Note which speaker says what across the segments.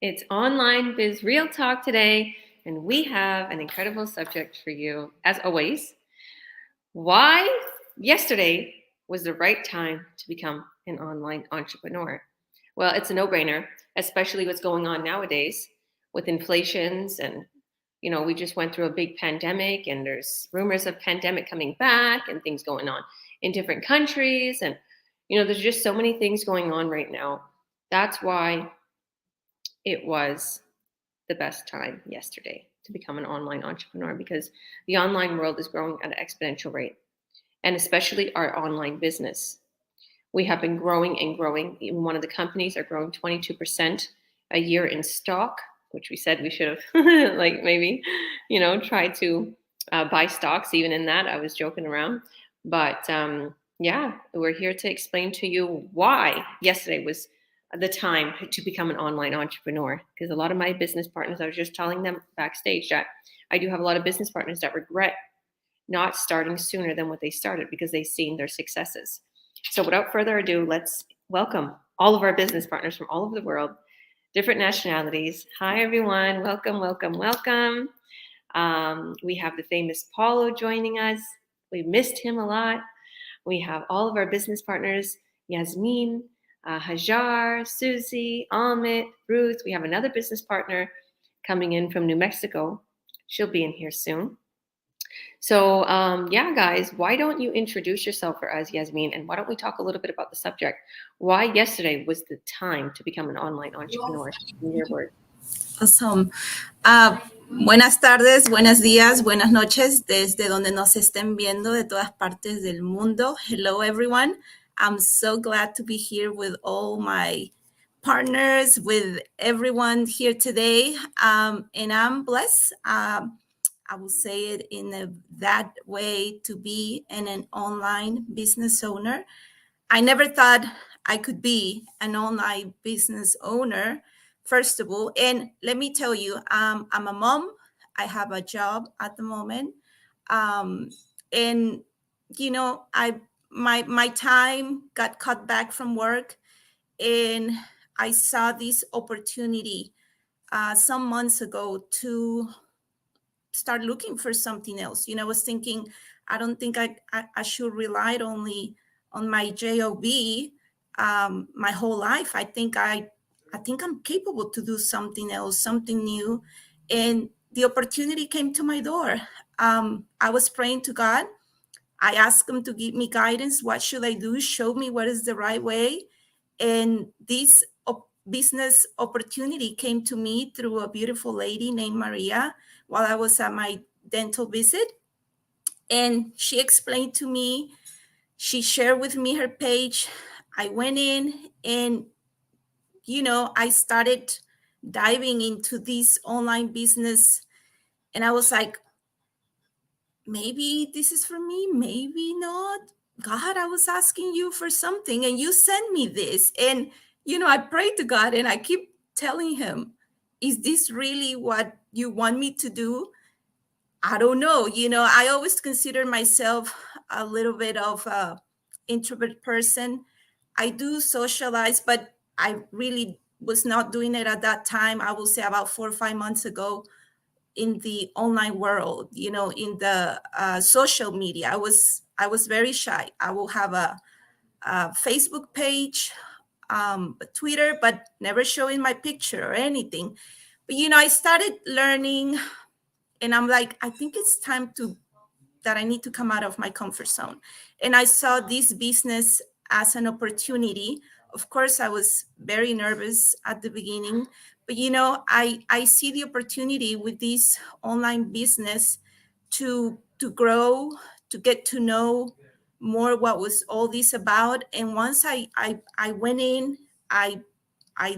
Speaker 1: It's Online Biz Real Talk today, and we have an incredible subject for you, as always. Why yesterday was the right time to become an online entrepreneur? Well, it's a no-brainer, especially what's going on nowadays with inflations and we just went through a big pandemic and there's rumors of pandemic coming back and things going on in different countries and there's just so many things going on right now. That's why it was the best time yesterday to become an online entrepreneur because the online world is growing at an exponential rate, and especially our online business. We have been growing and growing. Even one of the companies are growing 22% a year in stock, which we said we should have like maybe, try to buy stocks even in that. I was joking around. But yeah, we're here to explain to you why yesterday was the time to become an online entrepreneur. Because a lot of my business partners, I was just telling them backstage that I do have a lot of business partners that regret not starting sooner than what they started because they've seen their successes. So without further ado, let's welcome all of our business partners from all over the world, different nationalities. Hi, everyone. Welcome, welcome, welcome. We have the famous Paulo joining us. We missed him a lot. We have all of our business partners, Yasmin, Hajar, Susie, Amit, Ruth. We have another business partner coming in from New Mexico. She'll be in here soon. So, yeah, guys, why don't you introduce yourself for us, Yasmin, and why don't we talk a little bit about the subject? Why yesterday was the time to become an online entrepreneur? In your words.
Speaker 2: Awesome. Buenas tardes, buenos días, buenas noches, desde donde nos estén viendo de todas partes del mundo. Hello, everyone. I'm so glad to be here with all my partners, with everyone here today. And I'm blessed. I will say it in that way, to be an online business owner. I never thought I could be an online business owner, first of all. And let me tell you, I'm a mom. I have a job at the moment. And, my time got cut back from work, and I saw this opportunity some months ago to start looking for something else. I was thinking, I don't think I should rely only on my job my whole life. I think I'm capable to do something else, something new. And the opportunity came to my door. I was praying to God. I asked him to give me guidance. What should I do? Show me what is the right way. And this business opportunity came to me through a beautiful lady named Maria while I was at my dental visit. And she explained to me, she shared with me her page. I went in and, I started diving into this online business. And I was like, maybe this is for me, maybe not. God, I was asking you for something and you sent me this. And, I prayed to God and I keep telling him, is this really what you want me to do? I don't know. I always consider myself a little bit of a introvert person. I do socialize, but I really was not doing it at that time. I will say about 4 or 5 months ago in the online world, in the social media. I was very shy. I will have a Facebook page, Twitter, but never showing my picture or anything. But I started learning, and I'm like, I think it's time that I need to come out of my comfort zone. And I saw this business as an opportunity. Of course, I was very nervous at the beginning, but I see the opportunity with this online business to grow, to get to know more what was all this about. And once I went in, I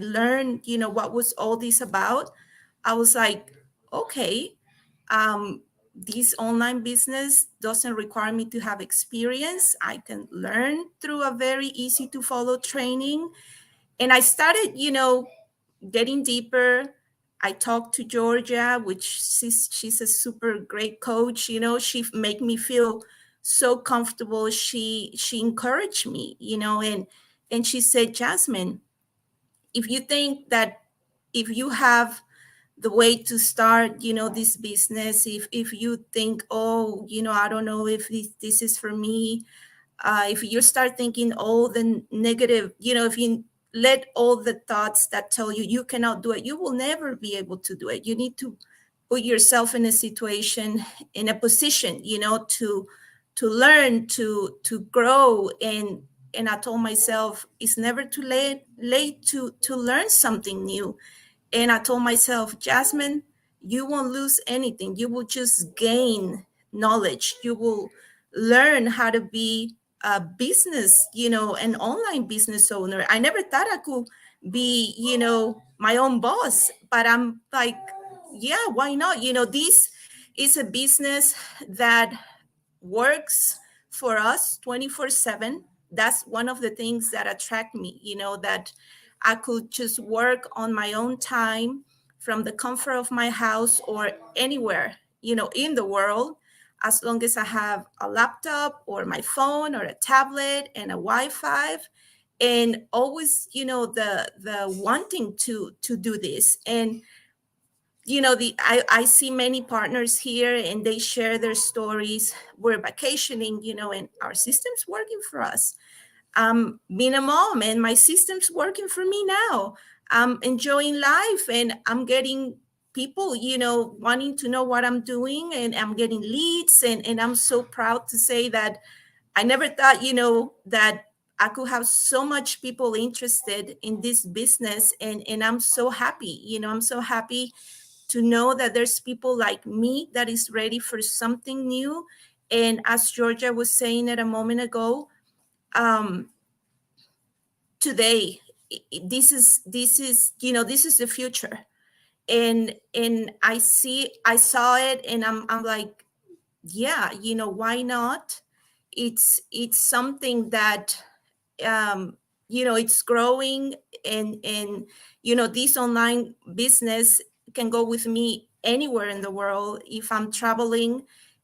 Speaker 2: learned, what was all this about. I was like, okay, this online business doesn't require me to have experience. I can learn through a very easy to follow training. And I started, getting deeper. I talked to Georgia, which she's a super great coach. She made me feel so comfortable. She encouraged me, and she said, Jasmine, if you think that if you have the way to start, this business, if you think, oh, I don't know if this is for me, if you start thinking all the negative, if you let all the thoughts that tell you you cannot do it, you will never be able to do it. You need to put yourself in a situation, in a position, to learn, to grow. And I told myself it's never too late to learn something new. And I told myself, Jasmine, you won't lose anything. You will just gain knowledge. You will learn how to be a business, an online business owner. I never thought I could be, my own boss, but I'm like, yeah, why not? This is a business that works for us 24/7. That's one of the things that attract me, that I could just work on my own time from the comfort of my house or anywhere, in the world, as long as I have a laptop or my phone or a tablet and a Wi-Fi. And always, the wanting to do this. And I see many partners here and they share their stories. We're vacationing, and our system's working for us. Being a mom and my system's working for me now. I'm enjoying life and I'm getting people, wanting to know what I'm doing, and I'm getting leads. And I'm so proud to say that I never thought, that I could have so much people interested in this business. And I'm so happy, I'm so happy to know that there's people like me that is ready for something new. And as Georgia was saying it a moment ago, um, today, this is the future. And I saw it, and I'm like, yeah, why not? It's something that, it's growing. And this online business can go with me anywhere in the world. If I'm traveling,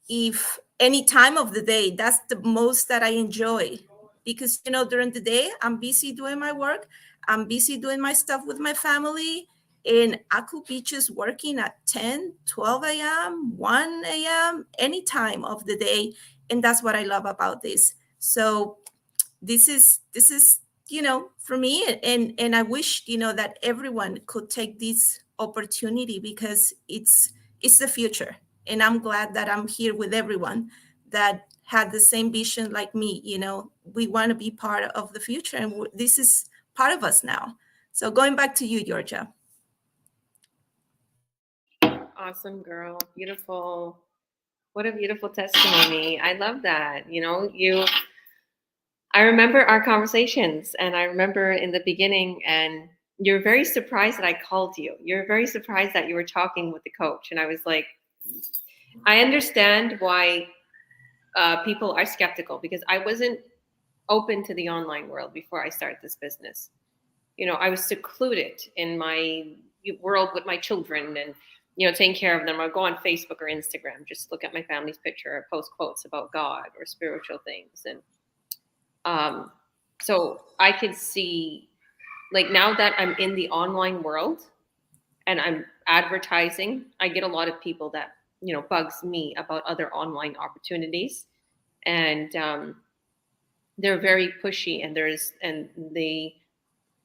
Speaker 2: if any time of the day, that's the most that I enjoy. Because during the day I'm busy doing my work, I'm busy doing my stuff with my family, and I could be just working at 10, 12 a.m., 1 a.m., any time of the day. And that's what I love about this. So this is for me. And I wish that everyone could take this opportunity, because it's the future. And I'm glad that I'm here with everyone that had the same vision like me. We want to be part of the future, and this is part of us now. So going back to you, Georgia.
Speaker 1: Awesome, girl. Beautiful. What a beautiful testimony. I love that. I remember our conversations, and I remember in the beginning, and you're very surprised that I called you. You're very surprised that you were talking with the coach. And I was like, I understand why people are skeptical, because I wasn't open to the online world before I started this business. I was secluded in my world with my children, and taking care of them. I'd go on Facebook or Instagram, just look at my family's picture, or post quotes about God or spiritual things. And so I could see, like, now that I'm in the online world and I'm advertising, I get a lot of people that bugs me about other online opportunities. And they're very pushy, and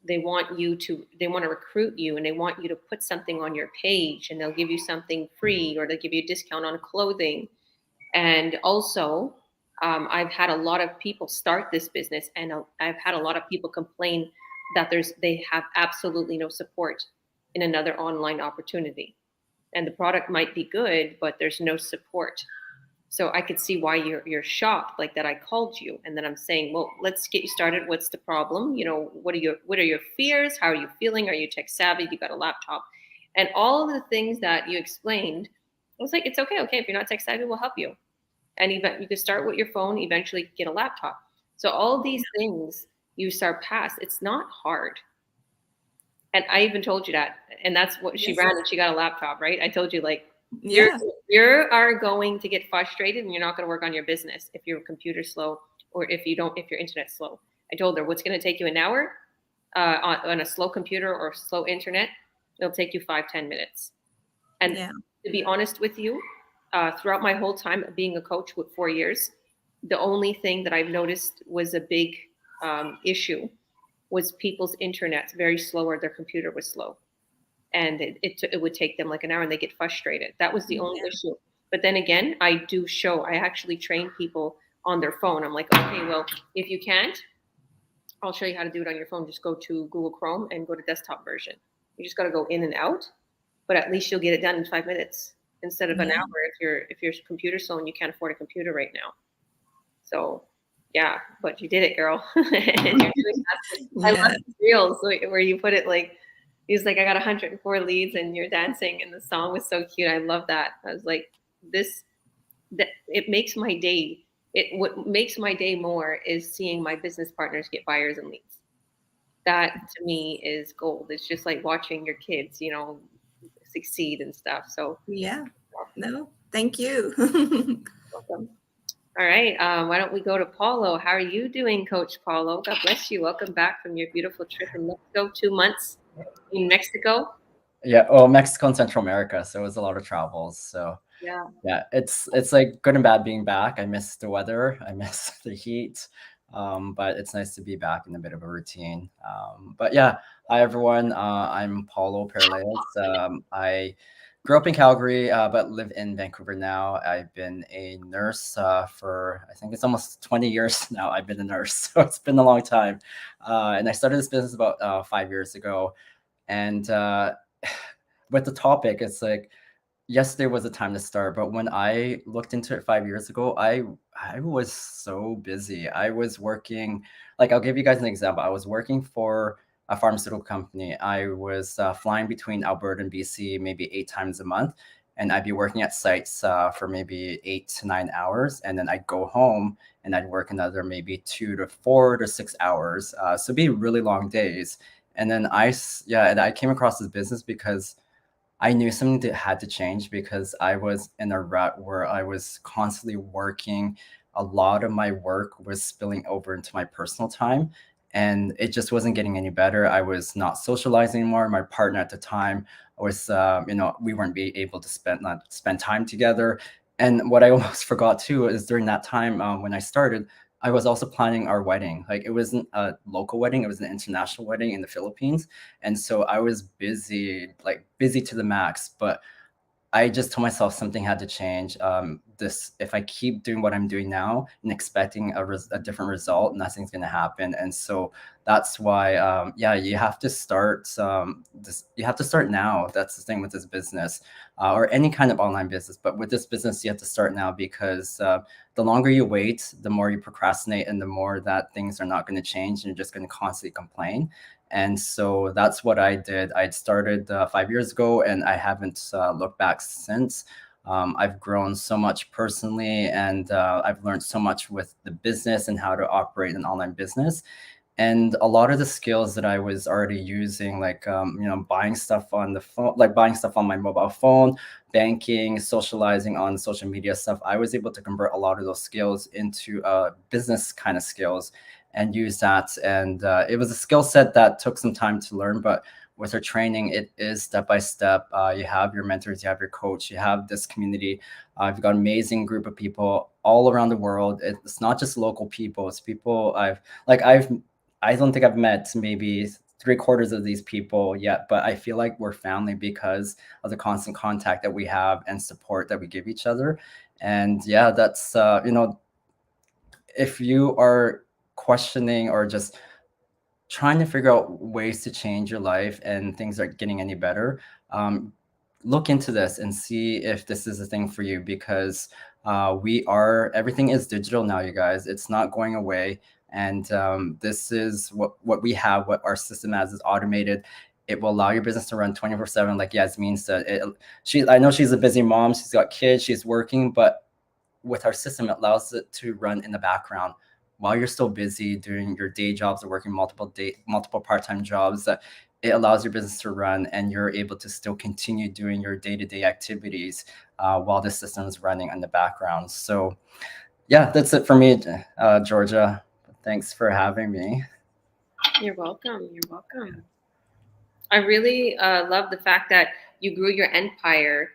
Speaker 1: they want to recruit you, and they want you to put something on your page, and they'll give you something free, or they'll give you a discount on clothing. And also, I've had a lot of people start this business, and I've had a lot of people complain that they have absolutely no support in another online opportunity, and the product might be good, but there's no support. So I could see why you're shocked, like that I called you, and then I'm saying, well, let's get you started. What's the problem? What are your fears? How are you feeling? Are you tech savvy? You got a laptop, and all of the things that you explained. I was like, it's okay. Okay, if you're not tech savvy, we'll help you. And even you could start with your phone, eventually get a laptop. So all these things you start past. It's not hard. And I even told you that, and that's what she
Speaker 2: Yes.
Speaker 1: ran, and she got a laptop, right? I told you, like,
Speaker 2: Yeah.
Speaker 1: you are going to get frustrated, and you're not going to work on your business if your computer's slow, or if your internet's slow. I told her, what's going to take you an hour on a slow computer or slow internet It'll take you 5-10 minutes. And
Speaker 2: Yeah.
Speaker 1: to be honest with you, throughout my whole time of being a coach with 4 years, the only thing that I've noticed was a big issue was people's internet's very slow or their computer was slow. And it would take them like an hour and they get frustrated. That was the only
Speaker 2: Yeah.
Speaker 1: issue. But then again, I actually train people on their phone. I'm like, okay, well, if you can't, I'll show you how to do it on your phone. Just go to Google Chrome and go to desktop version. You just got to go in and out, but at least you'll get it done in 5 minutes instead of an
Speaker 2: Yeah.
Speaker 1: hour if your computer's slow and you can't afford a computer right now. So yeah, but you did it, girl. And you're doing that. I love
Speaker 2: Yeah.
Speaker 1: these reels where you put it like he's like, I got 104 leads and you're dancing and the song was so cute. I love that. I was like, this that it makes my day. What makes my day more is seeing my business partners get buyers and leads. That to me is gold. It's just like watching your kids, succeed and stuff. So
Speaker 2: Yeah. No, thank you.
Speaker 1: welcome. All right. Why don't we go to Paulo? How are you doing, Coach Paulo? God bless you. Welcome back from your beautiful trip in Mexico. 2 months in Mexico.
Speaker 3: Yeah, well, Mexico and Central America, so it was a lot of travels. So
Speaker 1: Yeah.
Speaker 3: yeah, it's like good and bad being back. I miss the weather, I miss the heat, but it's nice to be back in a bit of a routine. But yeah, hi everyone. I'm Paulo Perales. I grew up in Calgary, but live in Vancouver now. I've been a nurse for I think it's almost 20 years now. I've been a nurse, so it's been a long time. And I started this business about 5 years ago. And with the topic, it's like yesterday was the time to start, but when I looked into it 5 years ago, I was so busy. I was working, like I'll give you guys an example. I was working for a pharmaceutical company. I was flying between Alberta and BC maybe 8 times a month, and I'd be working at sites for maybe 8 to 9 hours, and then I'd go home and I'd work another maybe 2 to 4 to 6 hours. So it'd be really long days. And then and I came across this business because I knew something that had to change because I was in a rut where I was constantly working. A lot of my work was spilling over into my personal time, and it just wasn't getting any better. I was not socializing anymore. My partner at the time was, we weren't be able to spend time together. And what I almost forgot too is during that time when I started, I was also planning our wedding. Like it wasn't a local wedding; it was an international wedding in the Philippines, and so I was busy, like busy to the max. But I just told myself something had to change. This, if I keep doing what I'm doing now and expecting a different result, nothing's going to happen. And so that's why, yeah, you have to start. You have to start now. That's the thing with this business, or any kind of online business. But with this business, you have to start now because the longer you wait, the more you procrastinate, and the more that things are not going to change, and you're just going to constantly complain. And so that's what I did. I started 5 years ago, and I haven't looked back since. I've grown so much personally, and I've learned so much with the business and how to operate an online business. And a lot of the skills that I was already using, like buying stuff on the phone, like buying stuff on my mobile phone, banking, socializing on social media stuff, I was able to convert a lot of those skills into business kind of skills and use that. And it was a skill set that took some time to learn, but with our training, it is step by step. You have your mentors, you have your coach, you have this community. I've got an amazing group of people all around the world. It's not just local people; it's people I don't think I've met maybe three-quarters of these people yet, but I feel like we're family because of the constant contact that we have and support that we give each other. And yeah, that's if you are questioning or just trying to figure out ways to change your life and things aren't getting any better, look into this and see if this is a thing for you because everything is digital now, you guys. It's not going away. And this is what we have, what our system has is automated. It will allow your business to run 24/7, like Yasmin said. I know she's a busy mom, she's got kids, she's working, but with our system, it allows it to run in the background while you're still busy doing your day jobs or working multiple part-time jobs. That it allows your business to run and you're able to still continue doing your day-to-day activities while the system is running in the background. So yeah, that's it for me, Georgia. Thanks for having me.
Speaker 1: You're welcome. You're welcome. I really love the fact that you grew your empire.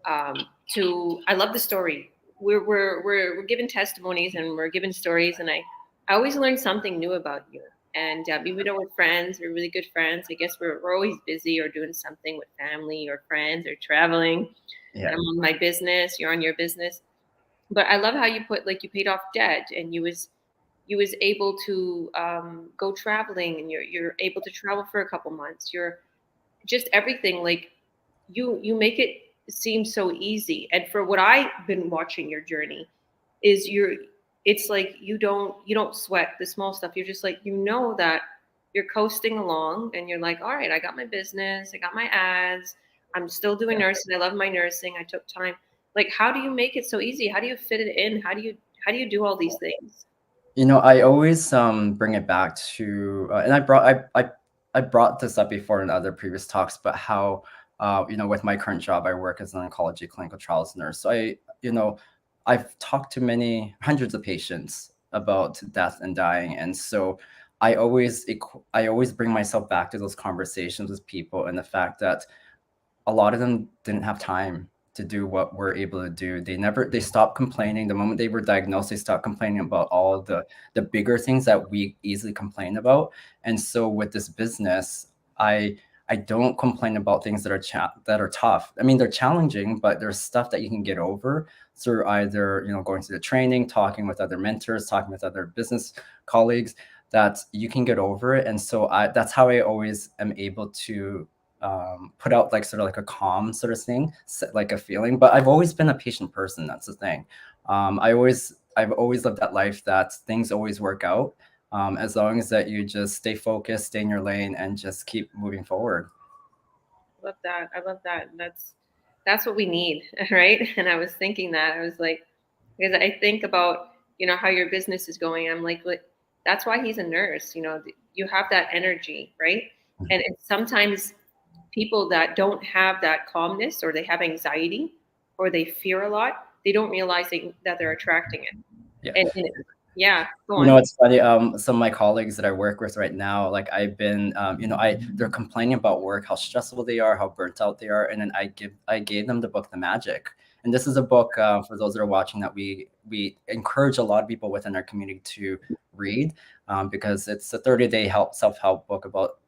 Speaker 1: I love the story. We're given testimonies and we're given stories, and I always learn something new about you. And even though we're friends, we're really good friends. I guess we're always busy or doing something with family or friends or traveling.
Speaker 3: Yeah.
Speaker 1: And I'm on my business. You're on your business. But I love how you put like you paid off debt and you was able to go traveling, and you're able to travel for a couple months. You're just everything like you make it seem so easy. And for what I've been watching your journey is it's like you don't sweat the small stuff. You're just like, that you're coasting along and you're like, all right, I got my business, I got my ads, I'm still doing nursing, I love my nursing, I took time. Like, how do you make it so easy? How do you fit it in? How do you do all these things?
Speaker 3: I always bring it back to, and I brought this up before in other previous talks, but how with my current job, I work as an oncology clinical trials nurse. So I've talked to many hundreds of patients about death and dying, and so I always bring myself back to those conversations with people, and the fact that a lot of them didn't have time to do what we're able to do. They stopped complaining. The moment they were diagnosed, they stopped complaining about all the bigger things that we easily complain about. And so with this business, I don't complain about things that are tough. I mean, they're challenging, but there's stuff that you can get over through either, going through the training, talking with other mentors, talking with other business colleagues, that you can get over it. And so that's how I always am able to put out like sort of like a calm sort of thing, like a feeling. But I've always been a patient person. That's the thing. I've always lived that life that things always work out, as long as that you just stay focused, stay in your lane, and just keep moving forward.
Speaker 1: Love that. I love that. That's what we need, right? And I was thinking that I was like, because I think about how your business is going. I'm like, that's why he's a nurse. You have that energy, right? And sometimes people that don't have that calmness, or they have anxiety, or they fear a lot, they don't realize that they're attracting it.
Speaker 3: Yeah.
Speaker 1: Yeah, go on.
Speaker 3: It's funny. Some of my colleagues that I work with right now, like I've been, they're complaining about work, how stressful they are, how burnt out they are, and then I gave them the book, The Magic. And this is a book, for those that are watching, that we encourage a lot of people within our community to read, because it's a 30-day self-help book about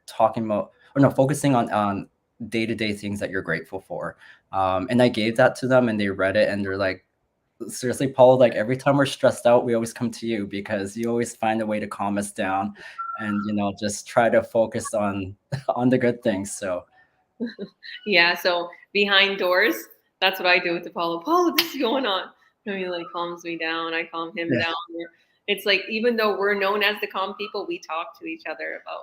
Speaker 3: focusing on day-to-day things that you're grateful for. And I gave that to them, and they read it, and they're like, seriously, Paul, like every time we're stressed out, we always come to you, because you always find a way to calm us down, and just try to focus on on the good things. So
Speaker 1: Yeah, so behind doors, that's what I do with Apollo. Apollo, this is going on. And he like calms me down. I calm him down. It's like, even though we're known as the calm people, we talk to each other about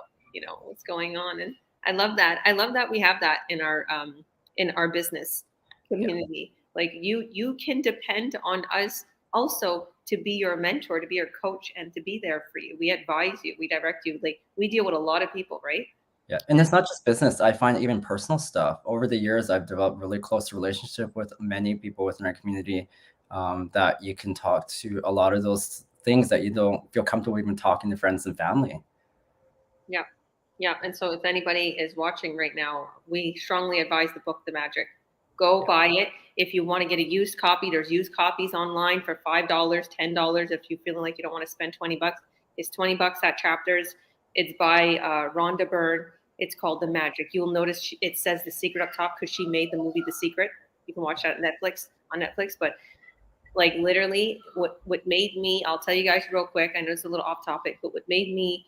Speaker 1: what's going on. And I love that. I love that we have that in our business community. Like you can depend on us also to be your mentor, to be your coach, and to be there for you. We advise you, we direct you. Like, we deal with a lot of people, right?
Speaker 3: yeah, and it's not just business. I find even personal stuff. Over the years, I've developed really close relationship with many people within our community, that you can talk to a lot of those things that you don't feel comfortable even talking to friends and family.
Speaker 1: Yeah. Yeah. And so if anybody is watching right now, we strongly advise the book, The Magic. Go buy it. If you want to get a used copy, there's used copies online for $5, $10. If you're feeling like you don't want to spend $20, it's $20 at Chapters. It's by Rhonda Byrne. It's called The Magic. You'll notice it says The Secret up top because she made the movie The Secret. You can watch that on Netflix. But like, literally, what made me, I'll tell you guys real quick, I know it's a little off topic, but what made me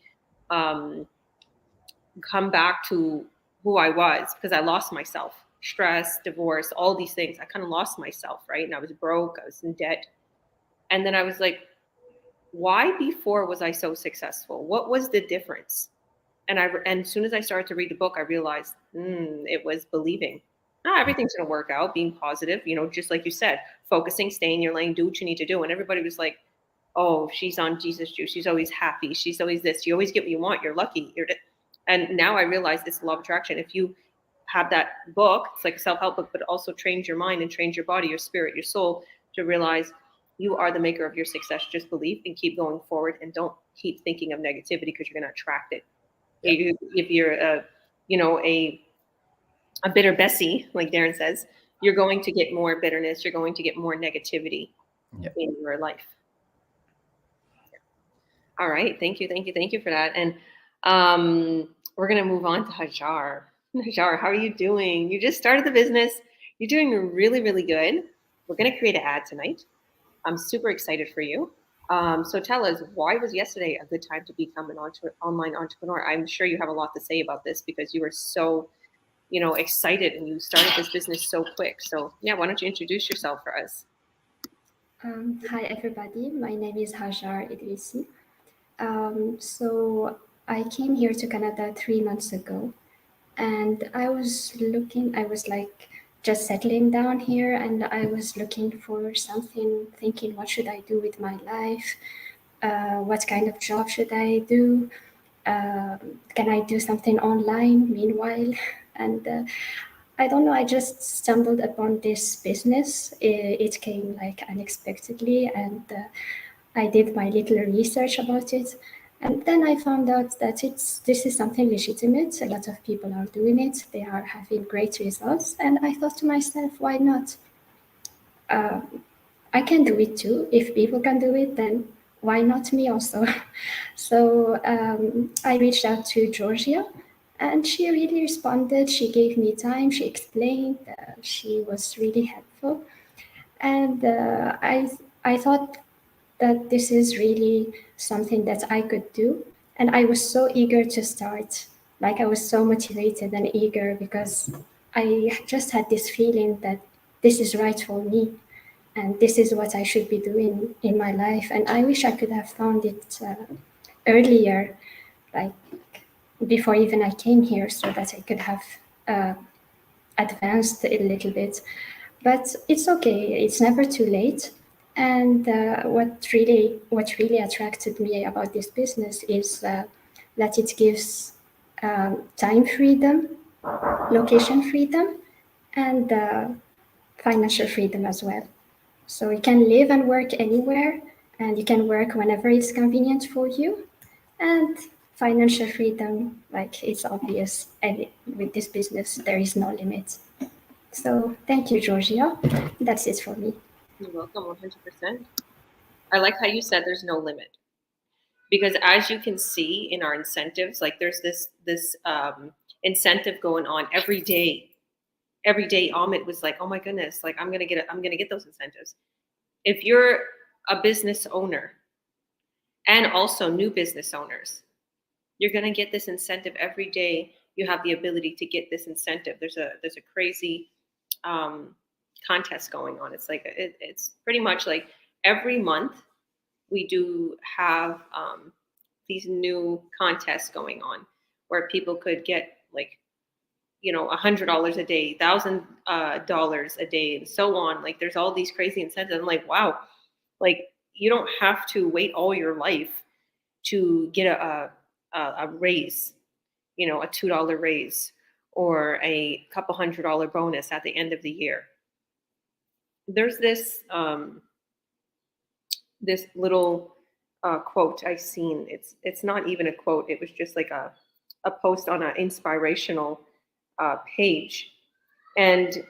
Speaker 1: come back to who I was, because I lost myself, stress, divorce, all these things. I kind of lost myself, right? And I was broke, I was in debt. And then I was like, why before was I so successful? What was the difference? And as soon as I started to read the book, I realized it was believing. Not everything's going to work out, being positive, just like you said, focusing, stay in your lane, do what you need to do. And everybody was like, oh, she's on Jesus juice. She's always happy. She's always this. You always get what you want. You're lucky. And now I realize it's law of attraction. If you have that book, it's like a self-help book, but also trains your mind and trains your body, your spirit, your soul to realize you are the maker of your success. Just believe and keep going forward, and don't keep thinking of negativity, because you're going to attract it. Yeah. If you're a bitter Bessie, like Darren says, you're going to get more bitterness. You're going to get more negativity in your life. All right. Thank you for that. And we're going to move on to Hajar. Hajar, how are you doing? You just started the business. You're doing really, really good. We're going to create an ad tonight. I'm super excited for you. So tell us, why was yesterday a good time to become an online entrepreneur? I'm sure you have a lot to say about this because you were so, excited and you started this business so quick. So yeah, why don't you introduce yourself for us?
Speaker 4: Hi everybody, my name is Hajar Idrisi. So I came here to Canada 3 months ago, and I was like just settling down here, and I was looking for something, thinking what should I do with my life? What kind of job should I do? Can I do something online meanwhile? And I don't know, I just stumbled upon this business. It came like unexpectedly, and I did my little research about it. And then I found out that this is something legitimate. A lot of people are doing it. They are having great results. And I thought to myself, why not? I can do it too. If people can do it, then why not me also? So I reached out to Georgia, and she really responded. She gave me time. She explained. She was really helpful. And I thought that this is really something that I could do. And I was so eager to start. Like I was so motivated and eager because I just had this feeling that this is right for me and this is what I should be doing in my life. And I wish I could have found it earlier, like before even I came here, so that I could have advanced a little bit. But it's okay. It's never too late. And what really attracted me about this business is that it gives time freedom, location freedom, and financial freedom as well. So you can live and work anywhere, and you can work whenever it's convenient for you. And financial freedom, like it's obvious, and with this business, there is no limit. So thank you, Georgia. That's it for me.
Speaker 1: You're welcome, 100%. I like how you said there's no limit. Because as you can see in our incentives, like there's this incentive going on every day. Every day, Amit was like, "Oh my goodness, like I'm gonna get those incentives." If you're a business owner, and also new business owners, you're gonna get this incentive every day. You have the ability to get this incentive. There's a crazy contest going on. It's like it's pretty much like every month we do have these new contests going on where people could get like $100 a day, $1,000 a day, and so on. Like there's all these crazy incentives. I'm like, wow, like you don't have to wait all your life to get a raise, a $2 raise or a couple $100 bonus at the end of the year. There's this this little quote I seen. It's not even a quote. It was just like a post on an inspirational page, and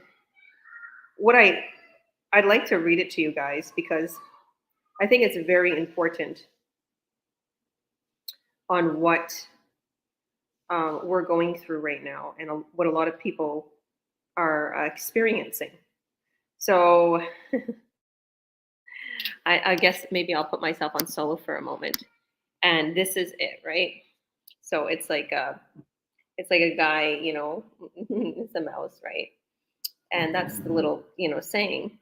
Speaker 1: what I'd like to read it to you guys because I think it's very important on what we're going through right now and what a lot of people are experiencing. So I guess maybe I'll put myself on solo for a moment. And this is it, right? So it's like a guy, it's a mouse, right? And that's the little, saying.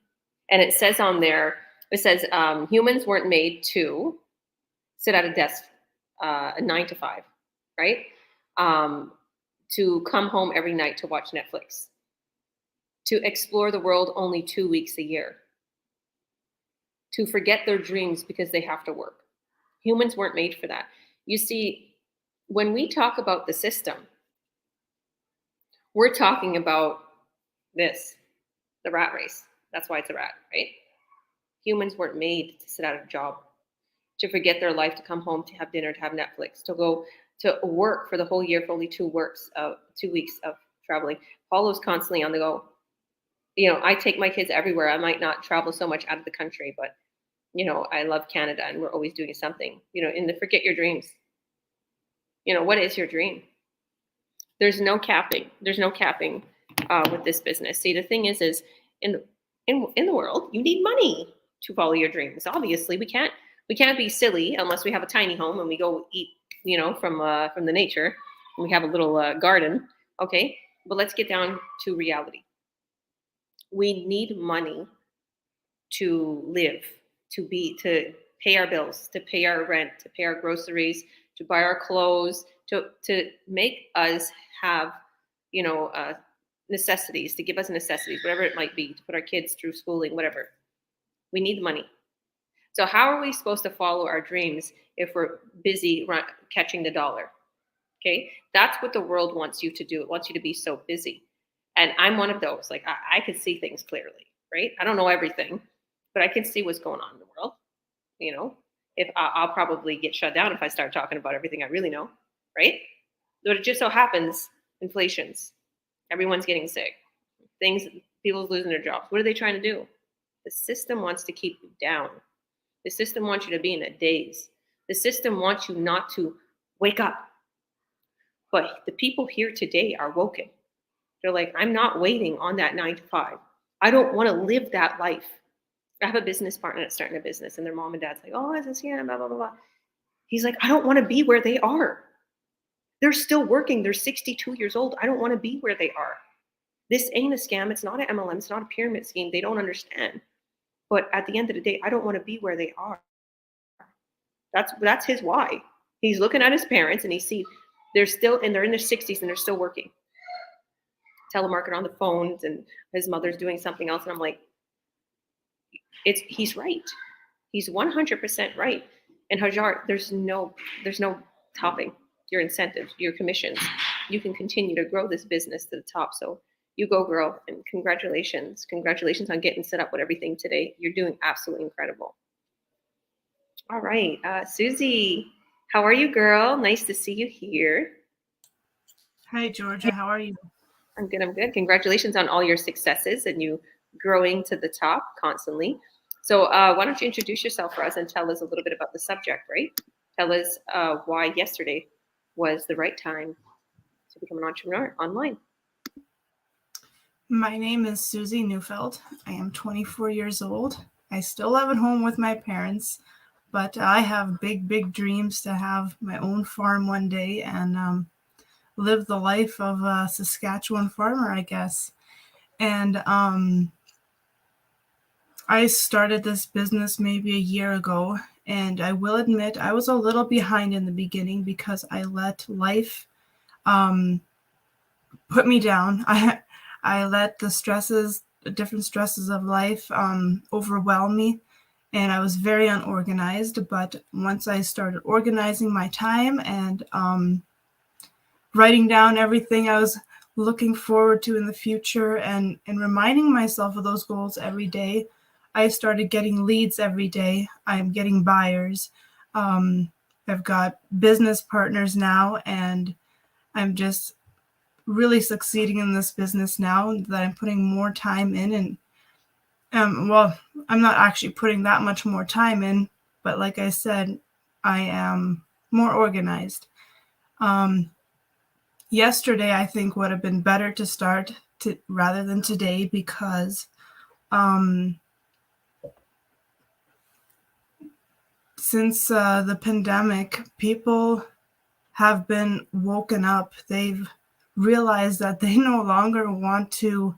Speaker 1: And it says on there, it says, humans weren't made to sit at a desk 9 to 5, right? To come home every night to watch Netflix, to explore the world only 2 weeks a year, to forget their dreams because they have to work. Humans weren't made for that. You see, when we talk about the system, we're talking about this, the rat race. That's why it's a rat, right? Humans weren't made to sit at a job, to forget their life, to come home, to have dinner, to have Netflix, to go to work for the whole year for only 2 weeks of traveling. Paulo's constantly on the go. I take my kids everywhere. I might not travel so much out of the country, but I love Canada, and we're always doing something. And forget your dreams. What is your dream? There's no capping. There's no capping with this business. See, the thing is in the world, you need money to follow your dreams. Obviously, we can't be silly unless we have a tiny home and we go eat, from the nature, and we have a little garden. Okay, but let's get down to reality. We need money to live, to pay our bills, to pay our rent, to pay our groceries, to buy our clothes, to make us have, necessities, to give us necessities, whatever it might be, to put our kids through schooling, whatever. We need money. So how are we supposed to follow our dreams if we're busy catching the dollar? Okay, that's what the world wants you to do. It wants you to be so busy. And I'm one of those. Like, I can see things clearly, right? I don't know everything, but I can see what's going on in the world. If I'll probably get shut down if I start talking about everything I really know, right? But it just so happens, inflation's, everyone's getting sick, people's losing their jobs. What are they trying to do? The system wants to keep you down. The system wants you to be in a daze. The system wants you not to wake up. But the people here today are woken. They're like, I'm not waiting on that 9 to 5. I don't want to live that life. I have a business partner that's starting a business, and their mom and dad's like, oh, is this here? Blah, blah, blah, blah. He's like, I don't want to be where they are. They're still working. They're 62 years old. I don't want to be where they are. This ain't a scam. It's not an MLM. It's not a pyramid scheme. They don't understand. But at the end of the day, I don't want to be where they are. That's his why. He's looking at his parents, and he sees they're in their 60s, and they're still working. Telemarketer on the phones, and his mother's doing something else. And I'm like, he's right. He's 100% right. And Hajar, there's no topping your incentives, your commissions. You can continue to grow this business to the top. So you go, girl, and congratulations. Congratulations on getting set up with everything today. You're doing absolutely incredible. All right, Susie, how are you, girl? Nice to see you here.
Speaker 5: Hi, Georgia. How are you?
Speaker 1: I'm good. Congratulations on all your successes and you growing to the top constantly. So why don't you introduce yourself for us and tell us a little bit about the subject, right? Tell us why yesterday was the right time to become an entrepreneur online.
Speaker 5: My name is Susie Neufeld. I am 24 years old. I still live at home with my parents, but I have big dreams to have my own farm one day and live the life of a Saskatchewan farmer, I guess. And I started this business maybe a year ago, and I will admit I was a little behind in the beginning because I let life put me down. I let the different stresses of life overwhelm me, and I was very unorganized. But once I started organizing my time and writing down everything I was looking forward to in the future and reminding myself of those goals every day, I started getting leads every day. I'm getting buyers. I've got business partners now, and I'm just really succeeding in this business now that I'm putting more time in. And well, I'm not actually putting that much more time in, but like I said, I am more organized. Yesterday, I think would have been better to start rather than today because since the pandemic, people have been woken up. They've realized that they no longer want to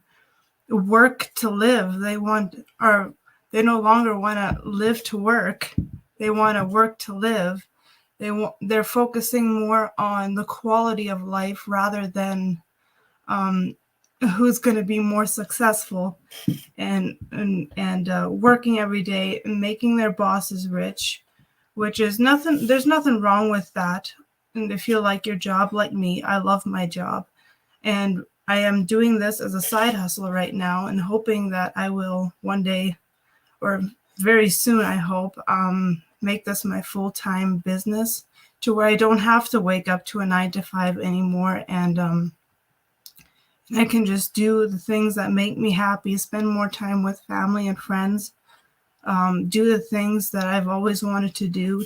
Speaker 5: work to live. They no longer want to live to work. They want to work to live. They're focusing more on the quality of life rather than who's going to be more successful and working every day and making their bosses rich, which is nothing. There's nothing wrong with that. And if you like your job like me, I love my job. And I am doing this as a side hustle right now and hoping that I will one day, or very soon, I hope, make this my full-time business to where I don't have to wake up to a 9 to 5 anymore, and I can just do the things that make me happy, spend more time with family and friends, do the things that I've always wanted to do,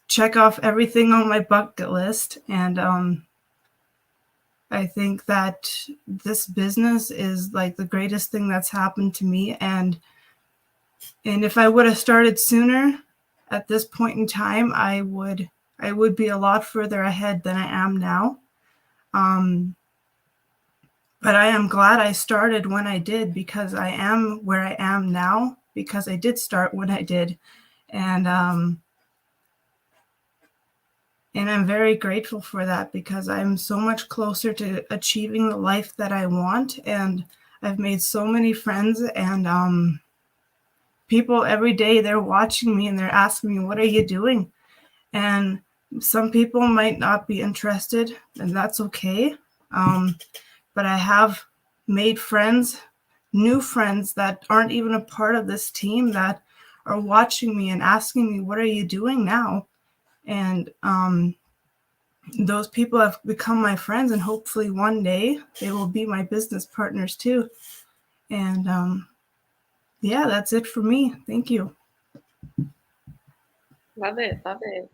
Speaker 5: check off everything on my bucket list. And I think that this business is like the greatest thing that's happened to me. And if I would have started sooner at this point in time, I would be a lot further ahead than I am now. But I am glad I started when I did, because I am where I am now because I did start when I did. And I'm very grateful for that, because I'm so much closer to achieving the life that I want. And I've made so many friends, and people every day, they're watching me and they're asking me, what are you doing? And some people might not be interested, and that's okay. But I have made friends, new friends that aren't even a part of this team, that are watching me and asking me, what are you doing now? And those people have become my friends, and hopefully one day they will be my business partners too. And yeah, that's it for me. Thank you.
Speaker 1: Love it. Love it.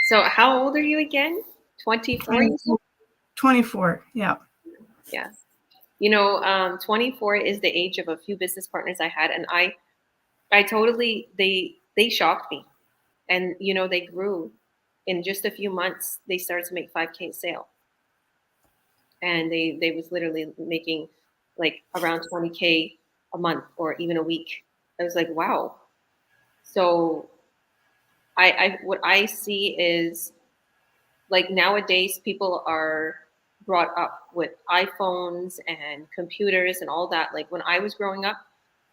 Speaker 1: So how old are you again? 24?
Speaker 5: 24. Yeah.
Speaker 1: Yeah. 24 is the age of a few business partners I had. And I totally, they shocked me. And, they grew. In just a few months, they started to make 5K sale. And they was literally making like around 20K a month or even a week. I was like, wow. So what I see is, like, nowadays people are brought up with iPhones and computers and all that. Like when I was growing up,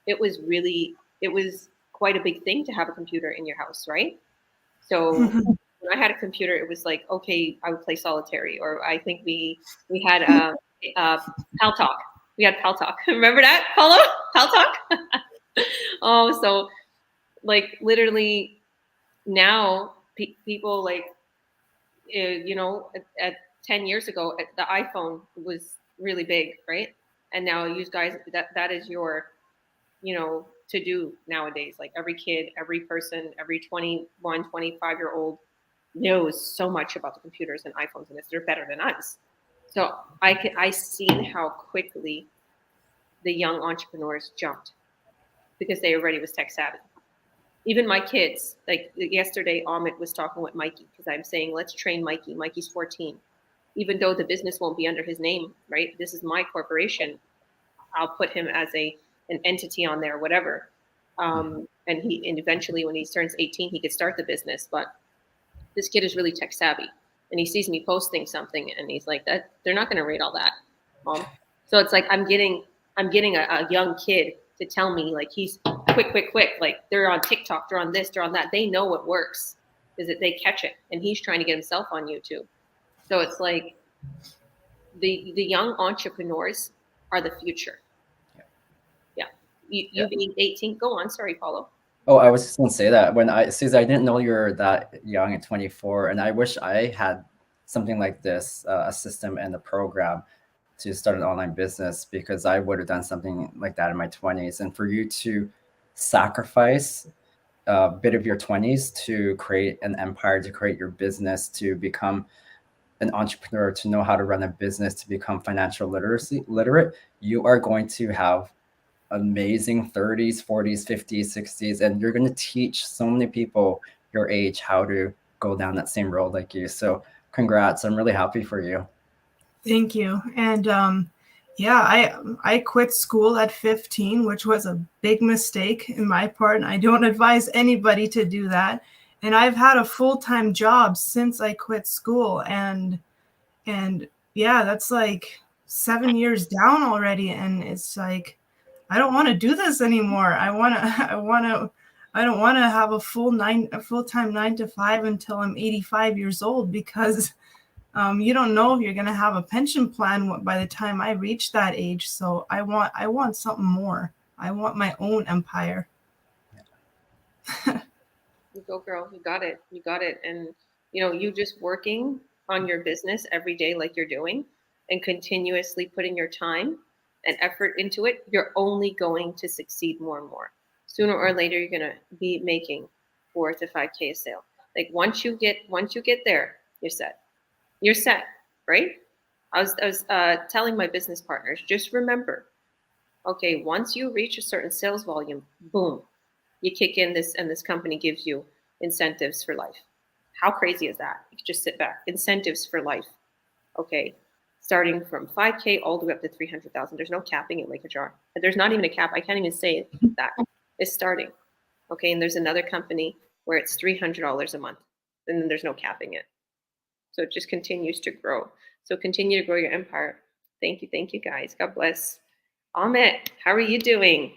Speaker 1: it was quite a big thing to have a computer in your house, right? So when I had a computer, it was like, okay, I would play solitary, or I think we had Pal Talk. We had Pal Talk. Remember that, Paulo? Pal Talk? Oh, so like literally now people like, at 10 years ago, the iPhone was really big, right? And now you guys, that is your, to do nowadays. Like every kid, every person, every 21, 25-year-old knows so much about the computers and iPhones, and they're better than us. So I seen how quickly the young entrepreneurs jumped, because they already was tech savvy. Even my kids, like yesterday, Amit was talking with Mikey, because I'm saying, let's train Mikey. Mikey's 14. Even though the business won't be under his name, right? This is my corporation. I'll put him as an entity on there, whatever. And eventually when he turns 18, he could start the business. But this kid is really tech savvy, and he sees me posting something, and he's like, "That they're not going to read all that, Mom." So it's like I'm getting a young kid to tell me, like, he's quick. Like they're on TikTok, they're on this, they're on that. They know what works, is that they catch it, and he's trying to get himself on YouTube. So it's like the young entrepreneurs are the future. Yeah. You being 18, go on. Sorry, Paulo.
Speaker 3: Oh, I was just gonna say that Susie, I didn't know you were that young at 24, and I wish I had something like this, a system and a program to start an online business, because I would have done something like that in my 20s. And for you to sacrifice a bit of your 20s to create an empire, to create your business, to become an entrepreneur, to know how to run a business, to become financial literate, you are going to have amazing 30s, 40s, 50s, 60s, and you're going to teach so many people your age how to go down that same road like you. So congrats. I'm really happy for you.
Speaker 5: Thank you. And yeah, I quit school at 15, which was a big mistake in my part, and I don't advise anybody to do that. And I've had a full-time job since I quit school, and yeah, that's like 7 years down already, and it's like, I don't want to do this anymore. I don't want to have a full-time 9 to 5 until I'm 85 years old, because you don't know if you're going to have a pension plan by the time I reach that age. So I want something more. I want my own empire.
Speaker 1: You go, girl. You got it. You got it. And you just working on your business every day like you're doing and continuously putting your time and effort into it, you're only going to succeed more and more. Sooner or later, you're gonna be making 4 to 5K a sale. Like once you get there, you're set. You're set, right? I was telling my business partners, just remember, okay, once you reach a certain sales volume, boom, you kick in this, and this company gives you incentives for life. How crazy is that? You just sit back. Incentives for life. Okay. Starting from 5K all the way up to 300,000. There's no capping it like a jar. There's not even a cap. I can't even say that. It's starting. Okay. And there's another company where it's $300 a month. And then there's no capping it. So it just continues to grow. So continue to grow your empire. Thank you. Thank you, guys. God bless. Amit, how are you doing?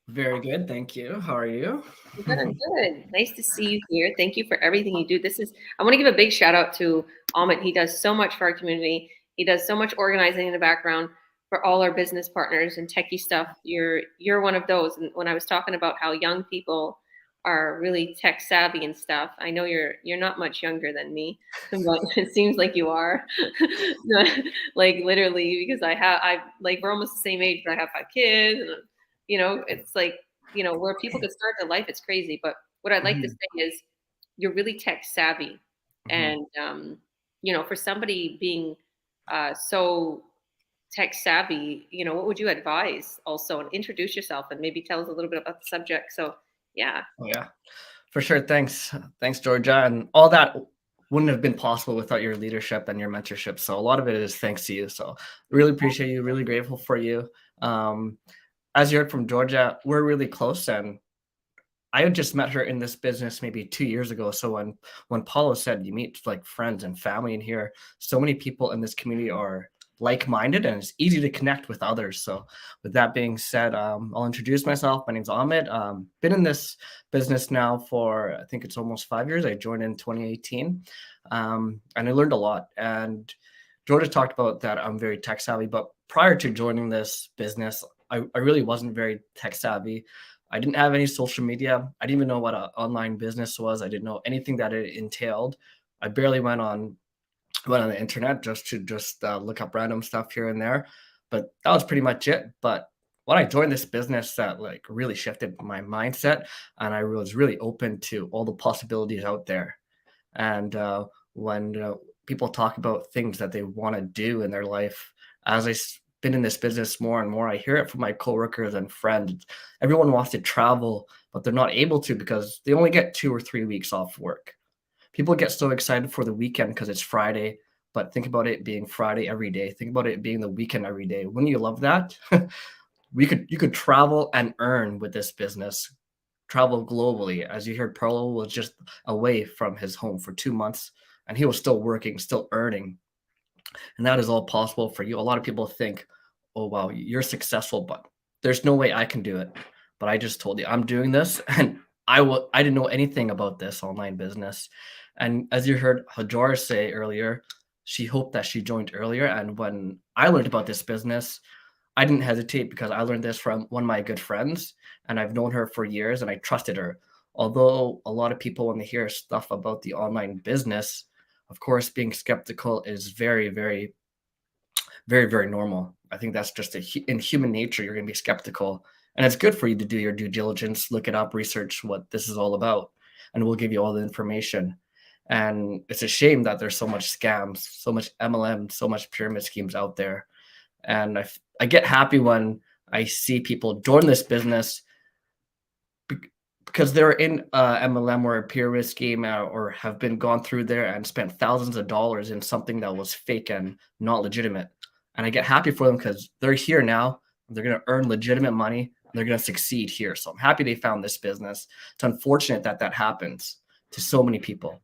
Speaker 6: Very good, thank you. How are you?
Speaker 1: Good, I'm good. Nice to see you here. Thank you for everything you do. I want to give a big shout out to Amit. He does so much for our community. He does so much organizing in the background for all our business partners and techie stuff. You're one of those. And when I was talking about how young people are really tech savvy and stuff, I know you're not much younger than me, but it seems like you are. Like literally, because I like we're almost the same age, but I have 5 kids, and it's like, where people could start their life, it's crazy. But what I'd like to say is you're really tech savvy. And, for somebody being so tech savvy, what would you advise also? And introduce yourself and maybe tell us a little bit about the subject. So, yeah.
Speaker 6: Oh, yeah, for sure. Thanks, Georgia. And all that wouldn't have been possible without your leadership and your mentorship. So a lot of it is thanks to you. So really appreciate you, really grateful for you. As you heard from Georgia, we're really close, and I had just met her in this business maybe 2 years ago. So when Paulo said you meet like friends and family in here, so many people in this community are like-minded, and it's easy to connect with others. So with that being said, I'll introduce myself. My name's Amit. Been in this business now for, I think it's almost 5 years. I joined in 2018, and I learned a lot. And Georgia talked about that I'm very tech savvy, but prior to joining this business, I really wasn't very tech savvy. I didn't have any social media. I didn't even know what an online business was. I didn't know anything that it entailed. I barely went on the internet just to look up random stuff here and there. But that was pretty much it. But when I joined this business, that like really shifted my mindset, and I was really open to all the possibilities out there. And when people talk about things that they want to do in their life, as I been in this business more and more, I hear it from my coworkers and friends. Everyone wants to travel, but they're not able to because they only get 2 or 3 weeks off work. People get so excited for the weekend because it's Friday, but think about it being Friday every day. Think about it being the weekend every day. Wouldn't you love that? You could travel and earn with this business, travel globally. As you heard, Paulo was just away from his home for 2 months, and he was still working, still earning. And that is all possible for you. A lot of people think, oh, wow, you're successful, but there's no way I can do it. But I just told you I'm doing this, and I didn't know anything about this online business. And as you heard Hajar say earlier, she hoped that she joined earlier. And when I learned about this business, I didn't hesitate because I learned this from one of my good friends, and I've known her for years, and I trusted her. Although a lot of people, when they hear stuff about the online business, of course, being skeptical is very, very, very, very normal. I think that's just in human nature. You're going to be skeptical, and it's good for you to do your due diligence, look it up, research what this is all about, and we'll give you all the information. And it's a shame that there's so much scams, so much MLM, so much pyramid schemes out there. And I get happy when I see people join this business because they're in MLM or a pyramid scheme or have been gone through there and spent thousands of dollars in something that was fake and not legitimate. And I get happy for them because they're here now. They're going to earn legitimate money. And they're going to succeed here. So I'm happy they found this business. It's unfortunate that happens to so many people.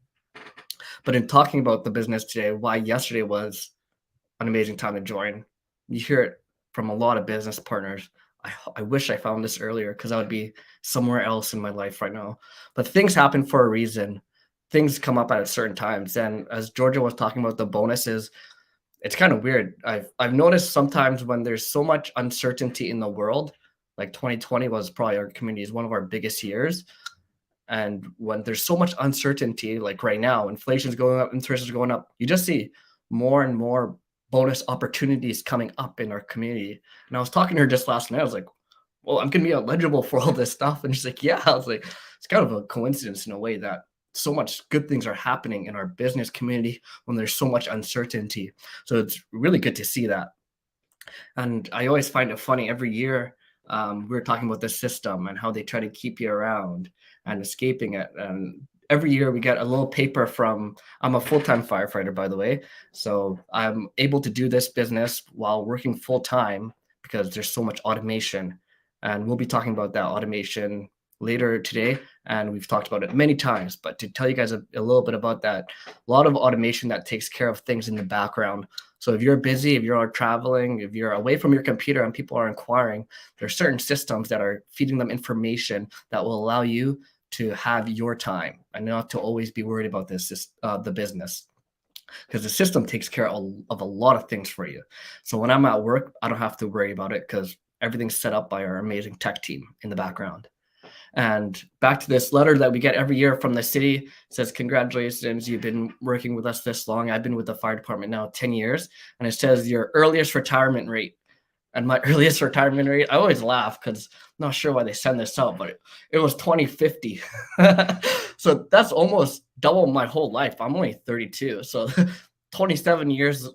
Speaker 6: But in talking about the business today, why yesterday was an amazing time to join, you hear it from a lot of business partners. I wish I found this earlier because I would be somewhere else in my life right now. But things happen for a reason. Things come up at certain times. And as Georgia was talking about the bonuses, it's kind of weird. I've noticed sometimes when there's so much uncertainty in the world, like 2020 was probably our community is one of our biggest years. And when there's so much uncertainty, like right now, inflation's going up, interest is going up, you just see more and more bonus opportunities coming up in our community. And I was talking to her just last night. I was like, well, I'm going to be eligible for all this stuff. And she's like, yeah. I was like, it's kind of a coincidence in a way that so much good things are happening in our business community when there's so much uncertainty. So it's really good to see that. And I always find it funny every year. We were talking about the system and how they try to keep you around and escaping it. And every year we get a little paper from, I'm a full-time firefighter, by the way. So I'm able to do this business while working full-time because there's so much automation. And we'll be talking about that automation later today. And we've talked about it many times, but to tell you guys a little bit about that, a lot of automation that takes care of things in the background. So if you're busy, if you're traveling, if you're away from your computer and people are inquiring, there are certain systems that are feeding them information that will allow you to have your time and not to always be worried about this, the business. Because the system takes care of a lot of things for you. So when I'm at work, I don't have to worry about it because everything's set up by our amazing tech team in the background. And back to this letter that we get every year from the city. It says, congratulations, you've been working with us this long. I've been with the fire department now 10 years. And it says your earliest retirement rate. And my earliest retirement rate, I always laugh because I'm not sure why they send this out, but it was 2050. So that's almost double my whole life. I'm only 32. So 27 years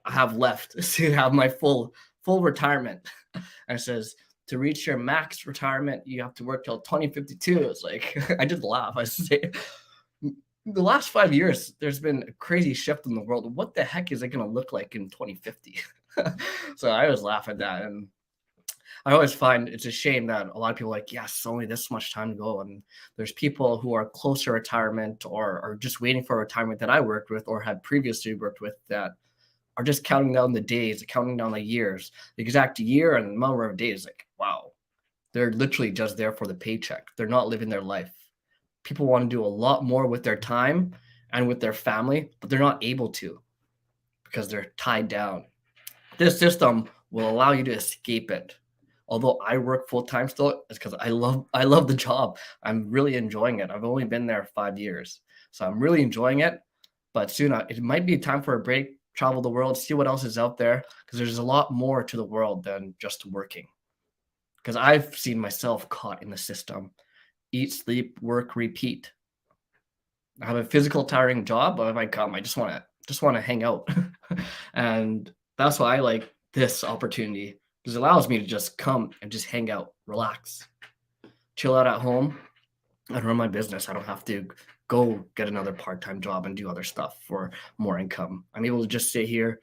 Speaker 6: I have left to have my full retirement. And it says, to reach your max retirement, you have to work till 2052. It's like, I just laugh. I say, the last 5 years, there's been a crazy shift in the world. What the heck is it going to look like in 2050? So I always laugh at that. And I always find it's a shame that a lot of people are like, yes, only this much time to go. And there's people who are close to retirement or are just waiting for retirement that I worked with or had previously worked with that are just counting down the days, counting down the years, the exact year and number of days. Like, wow, they're literally just there for the paycheck. They're not living their life. People want to do a lot more with their time and with their family, but they're not able to because they're tied down. This system will allow you to escape it. Although I work full-time still, it's because I love the job. I'm really enjoying it. I've only been there 5 years. So I'm really enjoying it. But soon it might be time for a break, travel the world, see what else is out there, because there's a lot more to the world than just working. Because I've seen myself caught in the system. Eat, sleep, work, repeat. I have a physical tiring job, but if I come, I just want to hang out. And that's why I like this opportunity, because it allows me to just come and just hang out, relax, chill out at home, and run my business. I don't have to go get another part-time job and do other stuff for more income. I'm able to just sit here,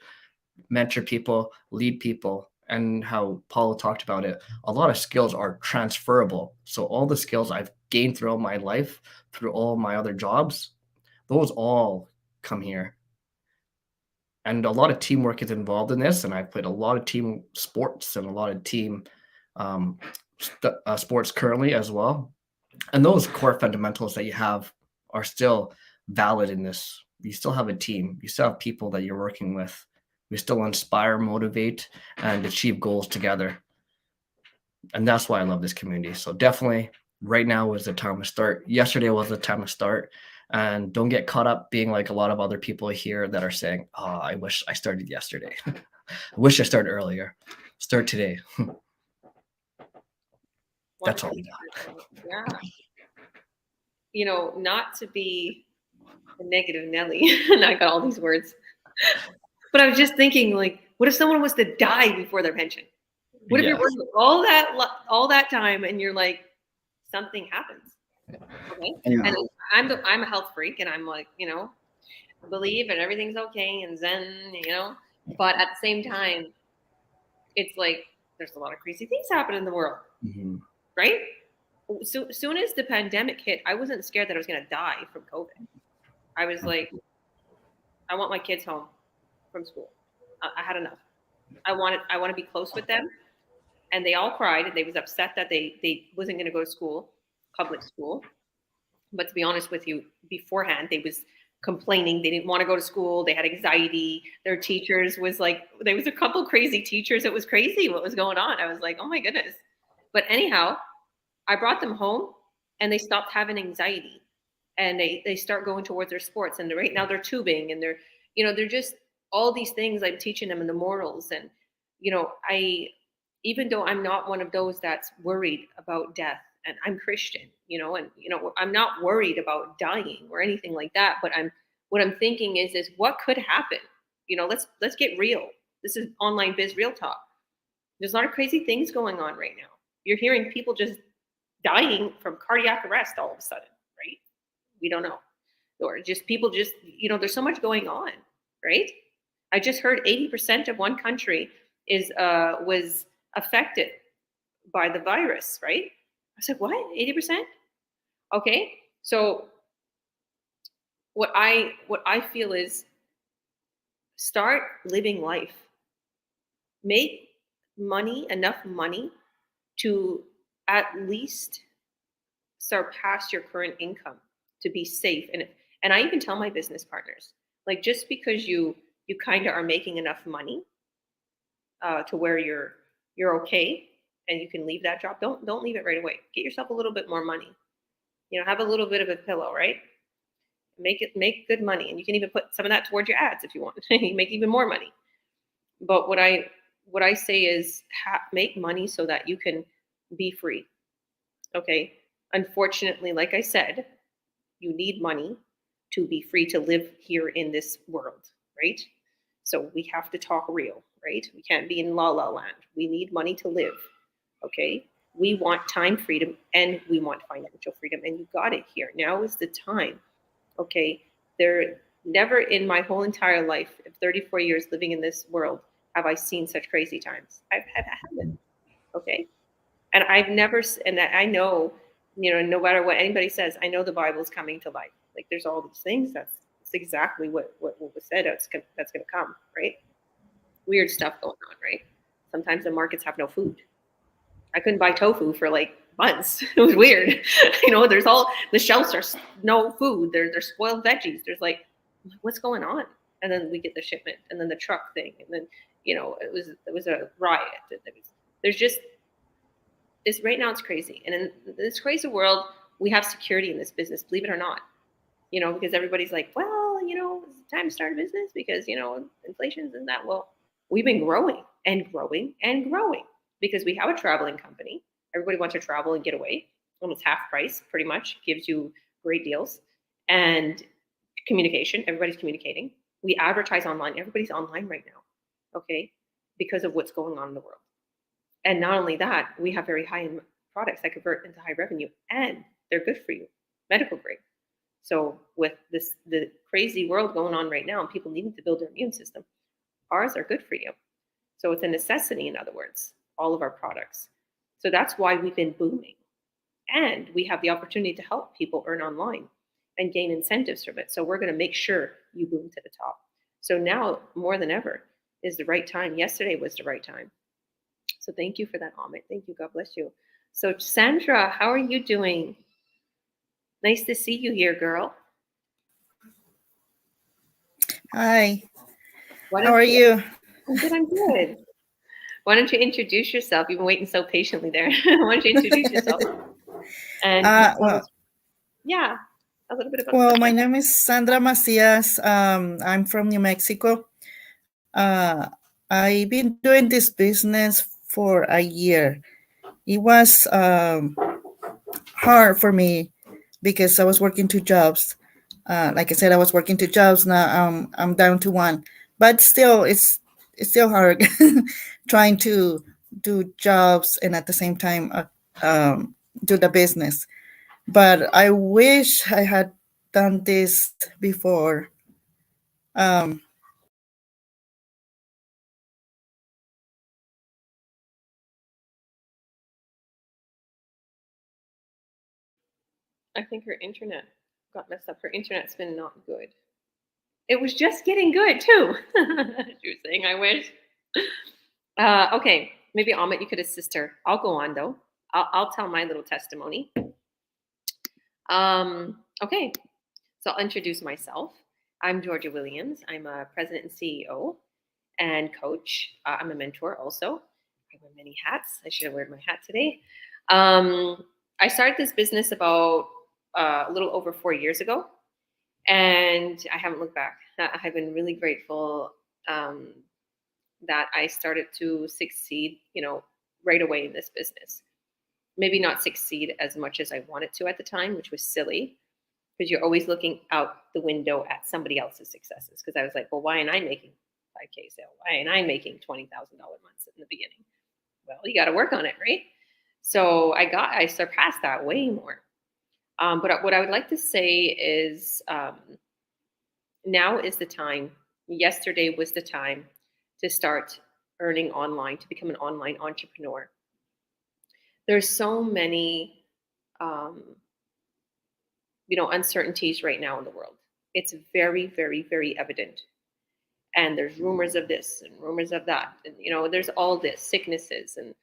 Speaker 6: mentor people, lead people, and how Paulo talked about it, a lot of skills are transferable. So all the skills I've gained throughout my life, through all my other jobs, those all come here. And a lot of teamwork is involved in this. And I've played a lot of team sports and a lot of team sports currently as well. And those core fundamentals that you have are still valid in this. You still have a team. You still have people that you're working with. We still inspire, motivate, and achieve goals together. And that's why I love this community. So definitely right now was the time to start. Yesterday was the time to start. And don't get caught up being like a lot of other people here that are saying, oh, I wish I started yesterday. I wish I started earlier. Start today. That's all we got.
Speaker 1: Yeah. You know, not to be a negative Nelly, and I got all these words, but I was just thinking, like, what if someone was to die before their pension? What if you're working all that time and you're like, something happens? Okay. And I'm a health freak, and I'm like, you know, believe and everything's okay and zen, you know. But at the same time, it's like there's a lot of crazy things happening in the world, right? So soon as the pandemic hit, I wasn't scared that I was going to die from COVID. I was like, I want my kids home from school. I had enough. I want to be close with them. And they all cried, and they was upset that they wasn't going to go to school, public school. But to be honest with you, beforehand, they was complaining. They didn't want to go to school. They had anxiety. Their teachers was like, there was a couple crazy teachers. It was crazy what was going on. I was like, oh my goodness. But anyhow, I brought them home, and they stopped having anxiety, and they start going towards their sports, and right now they're tubing, and they're, they're just all these things I'm teaching them, and the morals. And I, even though I'm not one of those that's worried about death, and I'm Christian, and I'm not worried about dying or anything like that, but what I'm thinking is what could happen. Let's get real. This is online biz real talk. There's a lot of crazy things going on right now. You're hearing people just dying from cardiac arrest all of a sudden, right? We don't know. Or just people just, there's so much going on, right? I just heard 80% of one country was affected by the virus, right? I said, what? 80%? Okay. So what I feel is start living life. Make enough money to at least surpass your current income to be safe. And I even tell my business partners, like, just because you kind of are making enough money to where you're okay and you can leave that job, don't leave it right away. Get yourself a little bit more money. Have a little bit of a pillow, right? Make good money, and you can even put some of that towards your ads if you want. You make even more money. But what I say is make money so that you can be free. Okay. Unfortunately, like I said, you need money to be free to live here in this world, right? So we have to talk real, right? We can't be in la la land. We need money to live. Okay. We want time freedom and we want financial freedom, and you got it here. Now is the time. Okay. There never in my whole entire life of 34 years living in this world have I seen such crazy times. I haven't. Okay. And I've never, and I know, no matter what anybody says, I know the Bible is coming to life. Like, there's all these things. That's exactly what was said. That's going to come, right? Weird stuff going on, right? Sometimes the markets have no food. I couldn't buy tofu for like months. It was weird. There's all the shelves are no food. There's spoiled veggies. There's like, what's going on? And then we get the shipment, and then the truck thing, and then it was a riot. There's just this right now. It's crazy, and in this crazy world, we have security in this business. Believe it or not, because everybody's like, well, it's time to start a business because inflation's and that. Well, we've been growing and growing and growing because we have a traveling company. Everybody wants to travel and get away. Almost half price, pretty much, gives you great deals. And communication, everybody's communicating. We advertise online. Everybody's online right now, okay, because of what's going on in the world. And not only that, we have very high-end products that convert into high revenue, and they're good for you, medical grade. So with the crazy world going on right now and people needing to build their immune system, ours are good for you. So it's a necessity, in other words, all of our products. So that's why we've been booming. And we have the opportunity to help people earn online and gain incentives from it. So we're going to make sure you boom to the top. So now more than ever is the right time. Yesterday was the right time. So thank you for that, Amit. Thank you. God bless you. So Sandra, how are you doing? Nice to see you here, girl.
Speaker 7: Hi. How are you?
Speaker 1: I'm good. I'm good. Why don't you introduce yourself? You've been waiting so patiently there. Why don't you introduce yourself? And yeah, a little bit about.
Speaker 7: Well, my name is Sandra Macias. I'm from New Mexico. I've been doing this business for a year. It was hard for me because I was working 2 jobs. Like I said, I was working 2 jobs. Now I'm down to 1, but still, it's still hard trying to do jobs and at the same time do the business. But I wish I had done this before.
Speaker 1: I think her internet got messed up. Her internet's been not good. It was just getting good too. She was saying, I wish. Okay, maybe Amit, you could assist her. I'll go on though. I'll tell my little testimony. Okay, so I'll introduce myself. I'm Georgia Williams. I'm a president and CEO and coach. I'm a mentor also. I wear many hats. I should have worn my hat today. I started this business about a little over 4 years ago, and I haven't looked back. I've been really grateful that I started to succeed, right away in this business. Maybe not succeed as much as I wanted to at the time, which was silly, because you're always looking out the window at somebody else's successes. Because I was like, well, why am I making 5K sale? Why am I making $20,000 months in the beginning? Well, you got to work on it, right? So I surpassed that way more. But what I would like to say is now is the time. Yesterday was the time to start earning online, to become an online entrepreneur. There's so many, uncertainties right now in the world. It's very, very, very evident. And there's rumors of this and rumors of that. And, there's all this sicknesses and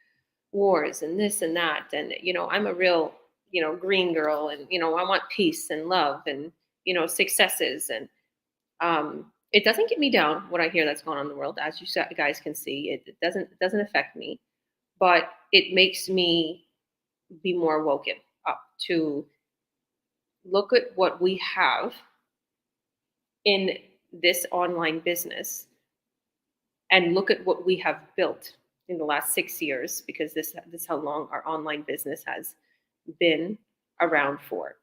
Speaker 1: wars and this and that. And, I'm a real, green girl, and, I want peace and love and, successes. And it doesn't get me down what I hear that's going on in the world. As you guys can see, it doesn't affect me, but it makes me be more woken up to look at what we have in this online business and look at what we have built in the last 6 years, because this is how long our online business has been around for.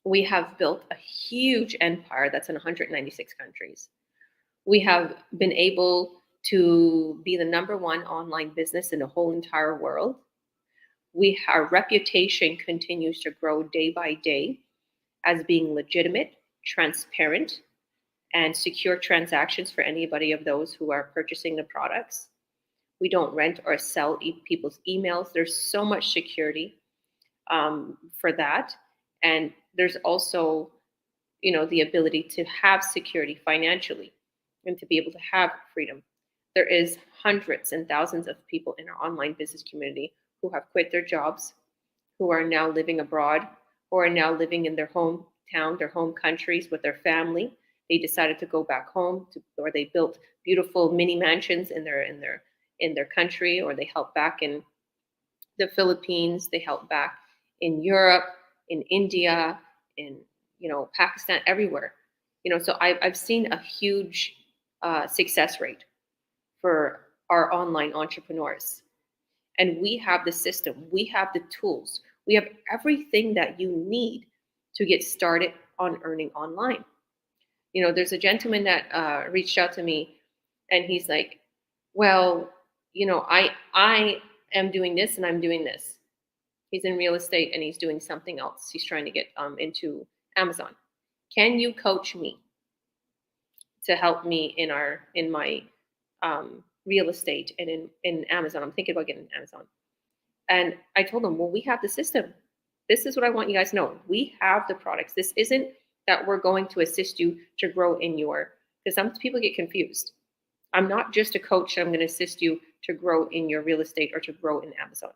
Speaker 1: We have built a huge empire that's in 196 countries. We have been able to be the #1 online business in the whole entire world. Our reputation continues to grow day by day as being legitimate, transparent, and secure transactions for anybody of those who are purchasing the products. We don't rent or sell people's emails. There's so much security for that. And there's also, the ability to have security financially and to be able to have freedom. There is hundreds and thousands of people in our online business community who have quit their jobs, who are now living abroad, who are now living in their hometown, their home countries with their family. They decided to go back home, or they built beautiful mini mansions in their country, or they help back in the Philippines, they help back in Europe, in India, in Pakistan, everywhere. So I've seen a huge success rate for our online entrepreneurs. And we have the system, we have the tools, we have everything that you need to get started on earning online. There's a gentleman that reached out to me, and he's like, well, I am doing this and I'm doing this. He's in real estate and he's doing something else. He's trying to get into Amazon. Can you coach me to help me in my real estate and in Amazon? I'm thinking about getting Amazon. And I told him, well, we have the system. This is what I want you guys to know. We have the products. This isn't that we're going to assist you to grow because some people get confused. I'm not just a coach. I'm going to assist you to grow in your real estate or to grow in Amazon.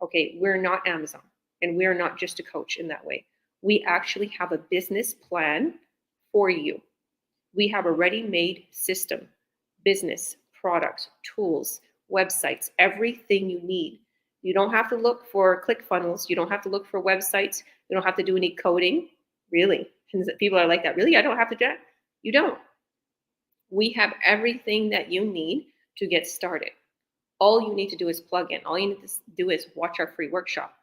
Speaker 1: Okay, we're not Amazon, and we're not just a coach in that way. We actually have a business plan for you. We have a ready-made system, business, products, tools, websites, everything you need. You don't have to look for ClickFunnels. You don't have to look for websites. You don't have to do any coding. Really? People are like that. Really? I don't have to do that? You don't. We have everything that you need to get started. All you need to do is plug in. All you need to do is watch our free workshop.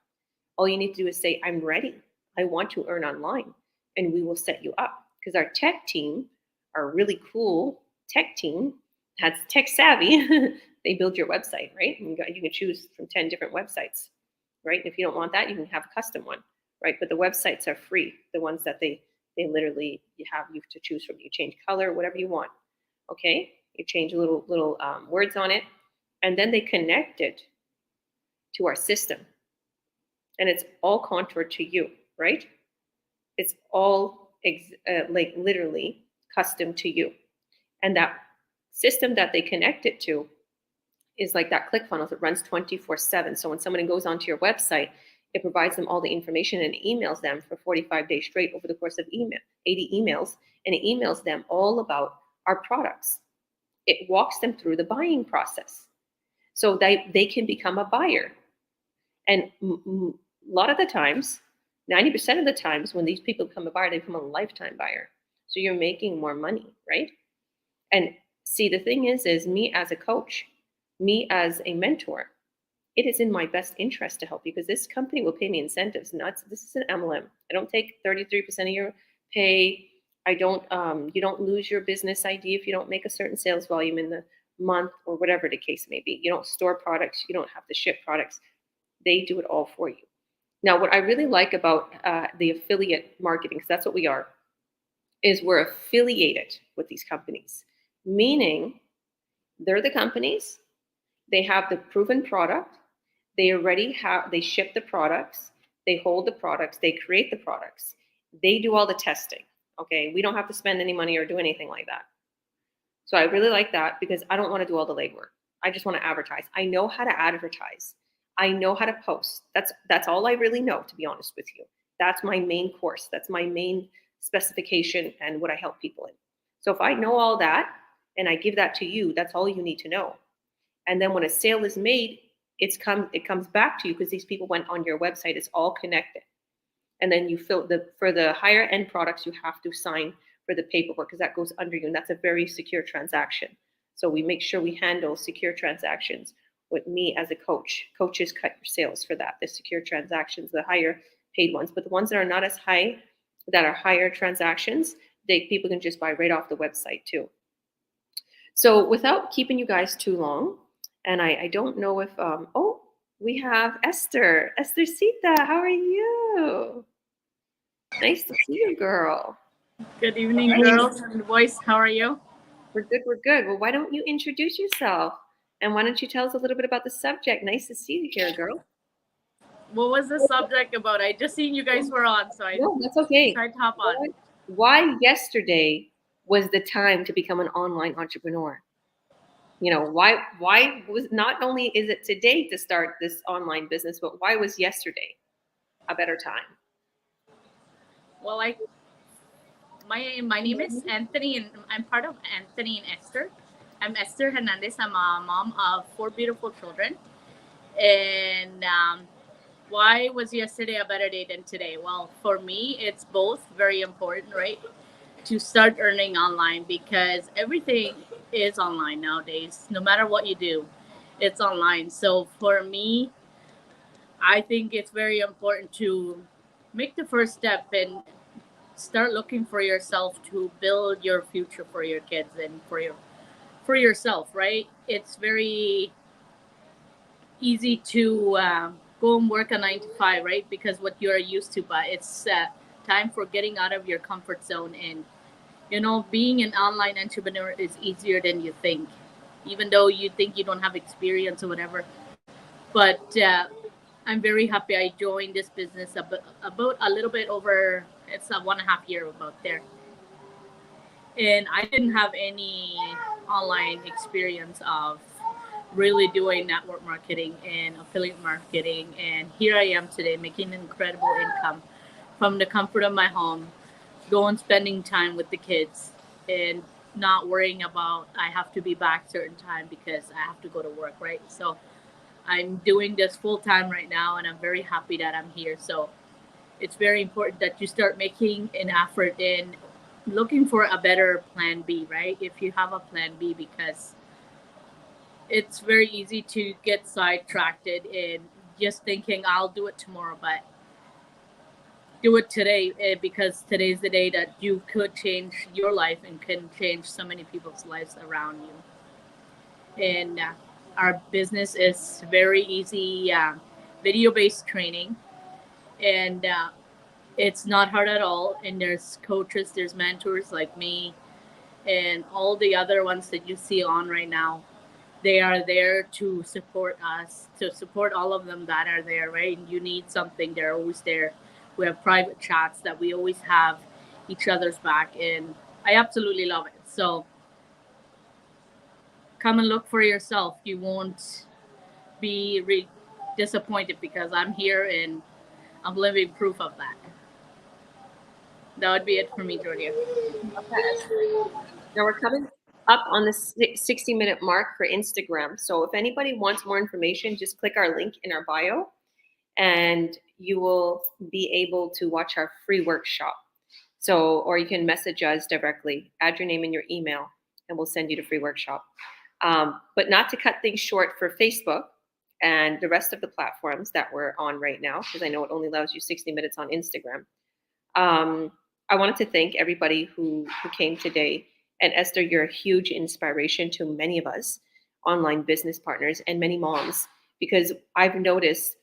Speaker 1: All you need to do is say, I'm ready. I want to earn online. And we will set you up. Because our tech team, our really cool tech team, that's tech savvy. They build your website, right? And you can choose from 10 different websites, right? If you don't want that, you can have a custom one, right? But the websites are free. The ones that they literally you have to choose from. You change color, whatever you want. Okay, you change little words on it, and then they connect it to our system, and it's all contoured to you, right? It's all like literally custom to you, and that system that they connect it to is like that ClickFunnels. It runs 24/7. So when somebody goes onto your website, it provides them all the information and emails them for 45 days straight over the course of 80 emails, and it emails them all about our products. It walks them through the buying process so they can become a buyer. And a lot of the times, 90% of the times when these people become a buyer, they become a lifetime buyer. So you're making more money, right? And see, the thing is me as a coach, me as a mentor, it is in my best interest to help you because this company will pay me incentives. This is an MLM. I don't take 33% of your pay. I don't, you don't lose your business ID if you don't make a certain sales volume in the month or whatever the case may be. You don't store products. You don't have to ship products. They do it all for you. Now, what I really like about the affiliate marketing, because that's what we are, is we're affiliated with these companies, meaning they're the companies, they have the proven product, they ship the products, they hold the products, they create the products, they do all the testing, okay? We don't have to spend any money or do anything like that. So I really like that because I don't want to do all the legwork. I just want to advertise. I know how to advertise. I know how to post. That's all I really know, to be honest with you. That's my main course. That's my main specification and what I help people in. So if I know all that and I give that to you, that's all you need to know. And then when a sale is made, it comes back to you because these people went on your website. It's all connected. And then you for the higher end products, you have to sign for the paperwork because that goes under you. And that's a very secure transaction. So we make sure we handle secure transactions with me as a coach. Coaches cut your sales for that, the secure transactions, the higher paid ones. But the ones that are not as high, that are higher transactions, people can just buy right off the website too. So without keeping you guys too long, and I don't know if, we have Esther. Esther Sita, how are you? Nice to see you, girl.
Speaker 8: Good evening, girls and boys. How are you?
Speaker 1: We're good. Well, why don't you introduce yourself? And why don't you tell us a little bit about the subject? Nice to see you here, girl.
Speaker 8: What was the subject about? I just seen you guys were on, so I
Speaker 1: that's okay.
Speaker 8: tried to hop on.
Speaker 1: Why yesterday was the time to become an online entrepreneur? You know, why was, not only is it today to start this online business, but why was yesterday a better time?
Speaker 8: Well, my name is Anthony, and I'm part of Anthony and Esther. I'm Esther Hernandez. I'm a mom of 4 beautiful children. And why was yesterday a better day than today? Well, for me, it's both very important, right? To start earning online because everything is online nowadays. No matter what you do, it's online. So for me, I think it's very important to make the first step and start looking for yourself to build your future for your kids and for yourself, right? It's very easy to go and work a 9 to 5, right? Because what you're used to, but it's time for getting out of your comfort zone. And, you know, being an online entrepreneur is easier than you think, even though you think you don't have experience or whatever. But I'm very happy I joined this business about a little bit over, it's a 1.5 year about there. And I didn't have any online experience of really doing network marketing and affiliate marketing. And here I am today making incredible income from the comfort of my home, going spending time with the kids and not worrying about I have to be back certain time because I have to go to work, right? So I'm doing this full time right now and I'm very happy that I'm here. So it's very important that you start making an effort in looking for a better plan B, right? If you have a plan B, because it's very easy to get sidetracked in just thinking I'll do it tomorrow, but do it today because today's the day that you could change your life and can change so many people's lives around you. And our business is very easy, video-based training, and it's not hard at all. And there's coaches, there's mentors like me and all the other ones that you see on right now. They are there to support us, to support all of them that are there, right? And you need something, they're always there. We have private chats that we always have each other's back, and I absolutely love it. So come and look for yourself. You won't be disappointed because I'm here and I'm living proof of that. That would be it for me, Georgia.
Speaker 1: Okay. Now we're coming up on the 60-minute mark for Instagram. So if anybody wants more information, just click our link in our bio and you will be able to watch our free workshop. So, or you can message us directly, add your name and your email, and we'll send you the free workshop. But not to cut things short for Facebook and the rest of the platforms that we're on right now, because I know it only allows you 60 minutes on Instagram. I wanted to thank everybody who came today. And Esther, you're a huge inspiration to many of us online business partners and many moms, because I've noticed,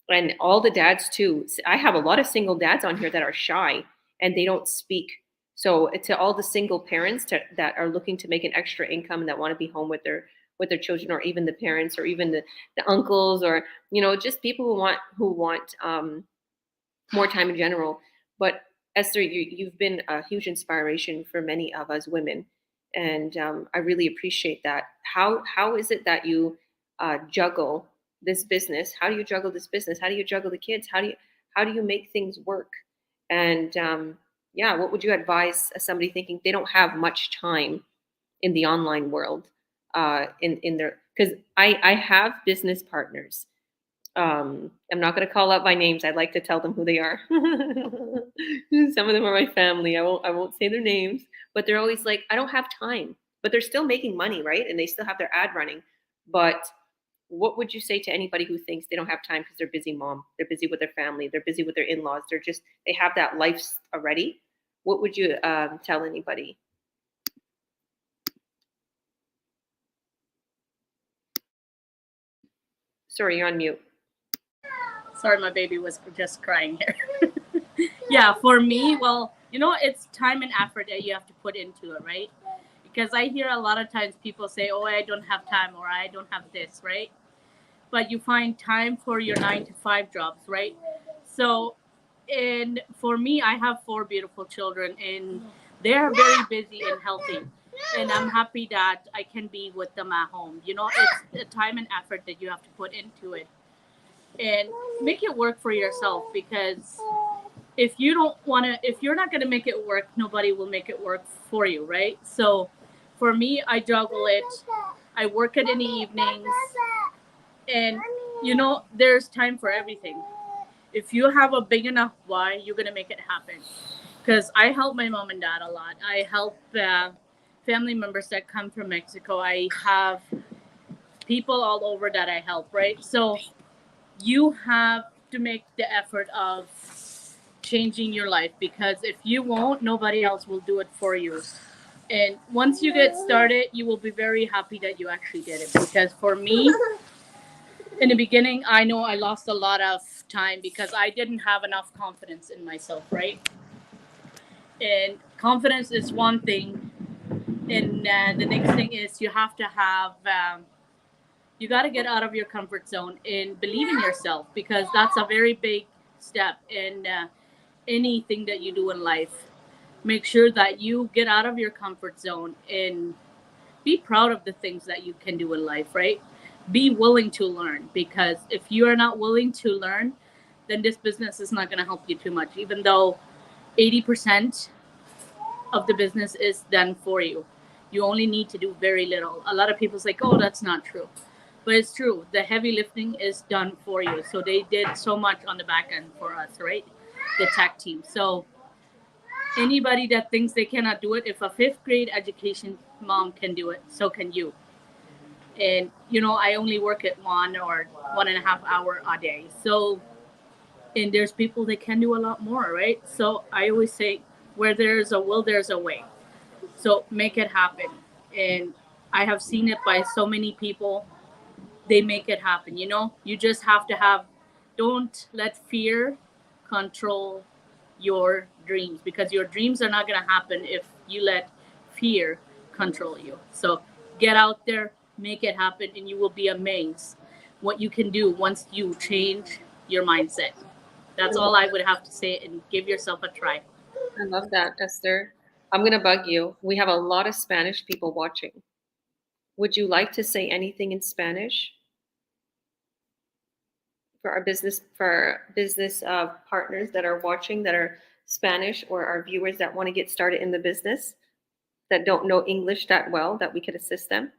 Speaker 1: and all the dads too, I have a lot of single dads on here that are shy and they don't speak. So to all the single parents that are looking to make an extra income and that want to be home with their children, or even the parents, or even the uncles, or just people who want more time in general. But Esther, you've been a huge inspiration for many of us women, and I really appreciate that. How is it that you juggle this business? How do you juggle this business? How do you juggle the kids? How do you make things work? And what would you advise somebody thinking they don't have much time in the online world? In their, because I have business partners. I'm not going to call out by names. I'd like to tell them who they are. Some of them are my family. I won't say their names, but they're always like, I don't have time. But they're still making money, right? And they still have their ad running. But what would you say to anybody who thinks they don't have time because they're busy mom, they're busy with their family, they're busy with their in-laws, they have that life already? What would you tell anybody? Sorry, you're on mute.
Speaker 8: Sorry, my baby was just crying here. Yeah, for me, well, it's time and effort that you have to put into it, right? Because I hear a lot of times people say, oh, I don't have time, or I don't have this, right? But you find time for your 9-to-5 jobs, right? So, and for me, I have 4 beautiful children, and they're very busy and healthy. And I'm happy that I can be with them at home. It's the time and effort that you have to put into it. And make it work for yourself, because if you're not going to make it work, nobody will make it work for you, right? So for me, I juggle it. I work it in the evenings. And, there's time for everything. If you have a big enough why, you're going to make it happen. Because I help my mom and dad a lot. I help family members that come from Mexico. I have people all over that I help, right? So you have to make the effort of changing your life, because if you won't, nobody else will do it for you. And once you get started, you will be very happy that you actually did it. Because for me, in the beginning, I know I lost a lot of time because I didn't have enough confidence in myself, right? And confidence is one thing. And the next thing is you have to have, you got to get out of your comfort zone and believe in yourself, because that's a very big step in anything that you do in life. Make sure that you get out of your comfort zone and be proud of the things that you can do in life, right? Be willing to learn, because if you are not willing to learn, then this business is not going to help you too much, even though 80% of the business is done for you. You only need to do very little. A lot of people say, oh, that's not true. But it's true. The heavy lifting is done for you. So they did so much on the back end for us, right? The tech team. So anybody that thinks they cannot do it, if a 5th grade education mom can do it, so can you. And, I only work at 1 or 1.5 hour a day. So, and there's people that can do a lot more, right? So I always say, where there's a will, there's a way. So make it happen. And I have seen it by so many people. They make it happen. You just have to don't let fear control your dreams, because your dreams are not going to happen if you let fear control you. So get out there, make it happen, and you will be amazed what you can do once you change your mindset. That's all I would have to say, and give yourself a try.
Speaker 1: I love that, Esther. I'm going to bug you. We have a lot of Spanish people watching. Would you like to say anything in Spanish for our business partners that are watching, that are Spanish, or our viewers that want to get started in the business, that don't know English that well, that we could assist them?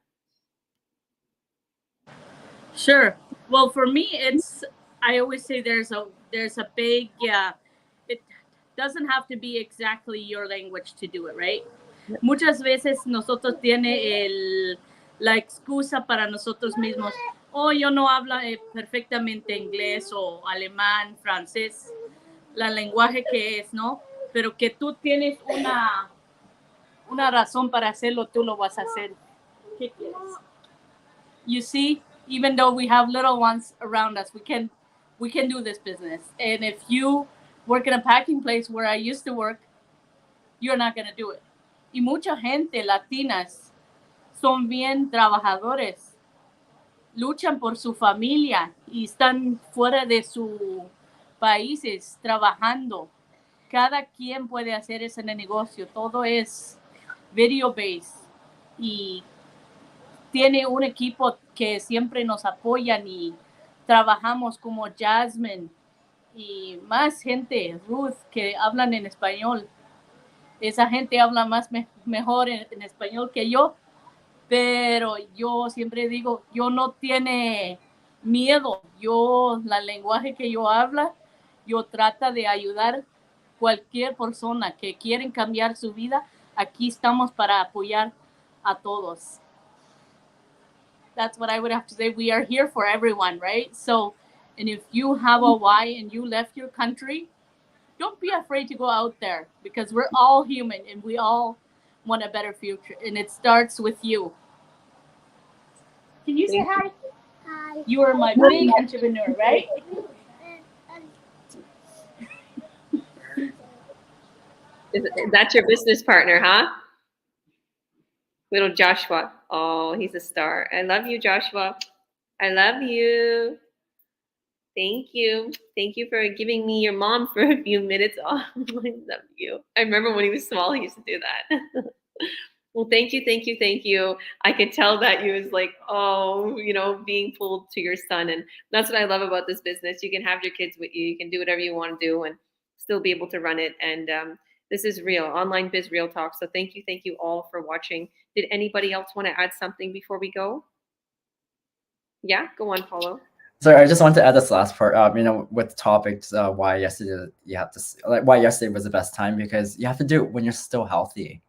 Speaker 8: Sure. Well, for me, it's I always say there's a big it doesn't have to be exactly your language to do it, right? Muchas veces nosotros tiene la excusa para nosotros mismos. Oh, yo no hablo perfectamente inglés o alemán, francés, la lenguaje que es, ¿no? Pero que tú tienes una razón para hacerlo, tú lo vas a hacer. ¿Qué quieres? You see, even though we have little ones around us, we can do this business. And if you work in a packing place where I used to work, you're not going to do it. Y mucha gente latinas son bien trabajadores, luchan por su familia y están fuera de sus países trabajando. Cada quien puede hacer ese negocio, todo es video based y tiene un equipo que siempre nos apoyan y trabajamos como Jasmine y más gente, Ruth, que hablan en español. Esa gente habla mejor en español que yo, pero yo siempre digo, yo no tiene miedo. La lenguaje que yo hablo, yo trato de ayudar cualquier persona que quieren cambiar su vida. Aquí estamos para apoyar a todos. That's what I would have to say. We are here for everyone, right? So, and if you have a why and you left your country, don't be afraid to go out there because we're all human and we all want a better future. And it starts with you. Can you say hi? Hi. You are my big entrepreneur, right?
Speaker 1: That's your business partner, huh? Little Joshua. Oh, he's a star. I love you, Joshua. I love you. Thank you. Thank you for giving me your mom for a few minutes. Oh, I love you. I remember when he was small, he used to do that. Well, thank you, thank you, thank you. I could tell that you was like, oh, being pulled to your son. And that's what I love about this business. You can have your kids with you. You can do whatever you want to do and still be able to run it. And this is real, Online Biz Real Talk. So thank you all for watching. Did anybody else want to add something before we go? Yeah, go on, Paulo.
Speaker 3: Sorry, I just want to add this last part. With topics, why yesterday why yesterday was the best time, because you have to do it when you're still healthy.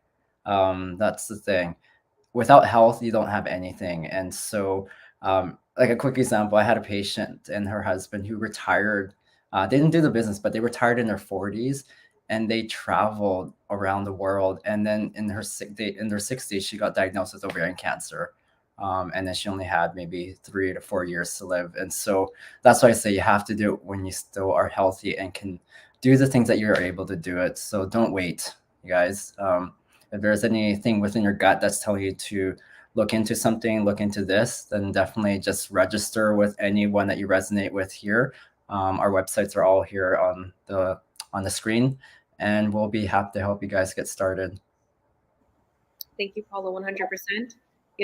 Speaker 3: That's the thing. Without health, you don't have anything. And so, like a quick example, I had a patient and her husband who retired. They didn't do the business, but they retired in their 40s, and they traveled around the world. And then in their 60s, she got diagnosed with ovarian cancer. And then she only had maybe 3 to 4 years to live. And so that's why I say you have to do it when you still are healthy and can do the things that you're able to do it. So don't wait, you guys. If there's anything within your gut that's telling you to look into something, look into this, then definitely just register with anyone that you resonate with here. Our websites are all here on the screen, and we'll be happy to help you guys get started.
Speaker 1: Thank you, Paula, 100%.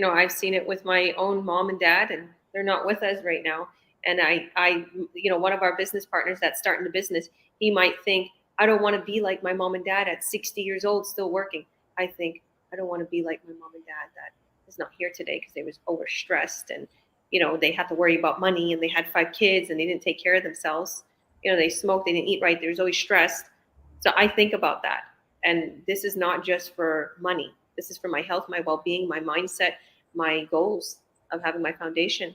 Speaker 1: I've seen it with my own mom and dad, and they're not with us right now. And I one of our business partners that's starting the business, he might think, I don't want to be like my mom and dad at 60 years old, still working. I think, I don't want to be like my mom and dad that is not here today because they was overstressed and, they had to worry about money and they had 5 kids and they didn't take care of themselves. They smoked, they didn't eat right. They was always stressed. So I think about that. And this is not just for money. This is for my health, my well-being, my mindset, my goals of having my foundation.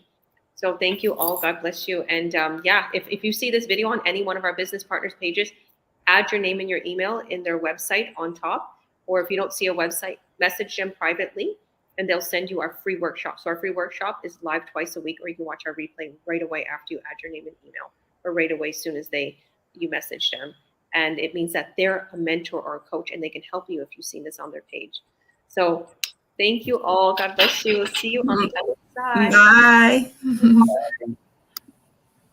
Speaker 1: So thank you all. God bless you. And if you see this video on any one of our business partners pages, add your name and your email in their website on top. Or if you don't see a website, message them privately and they'll send you our free workshop. So our free workshop is live twice a week, or you can watch our replay right away after you add your name and email, or right away as soon as you message them. And it means that they're a mentor or a coach and they can help you if you've seen this on their page. So thank you all. God bless you. See you on the other side.
Speaker 2: Bye.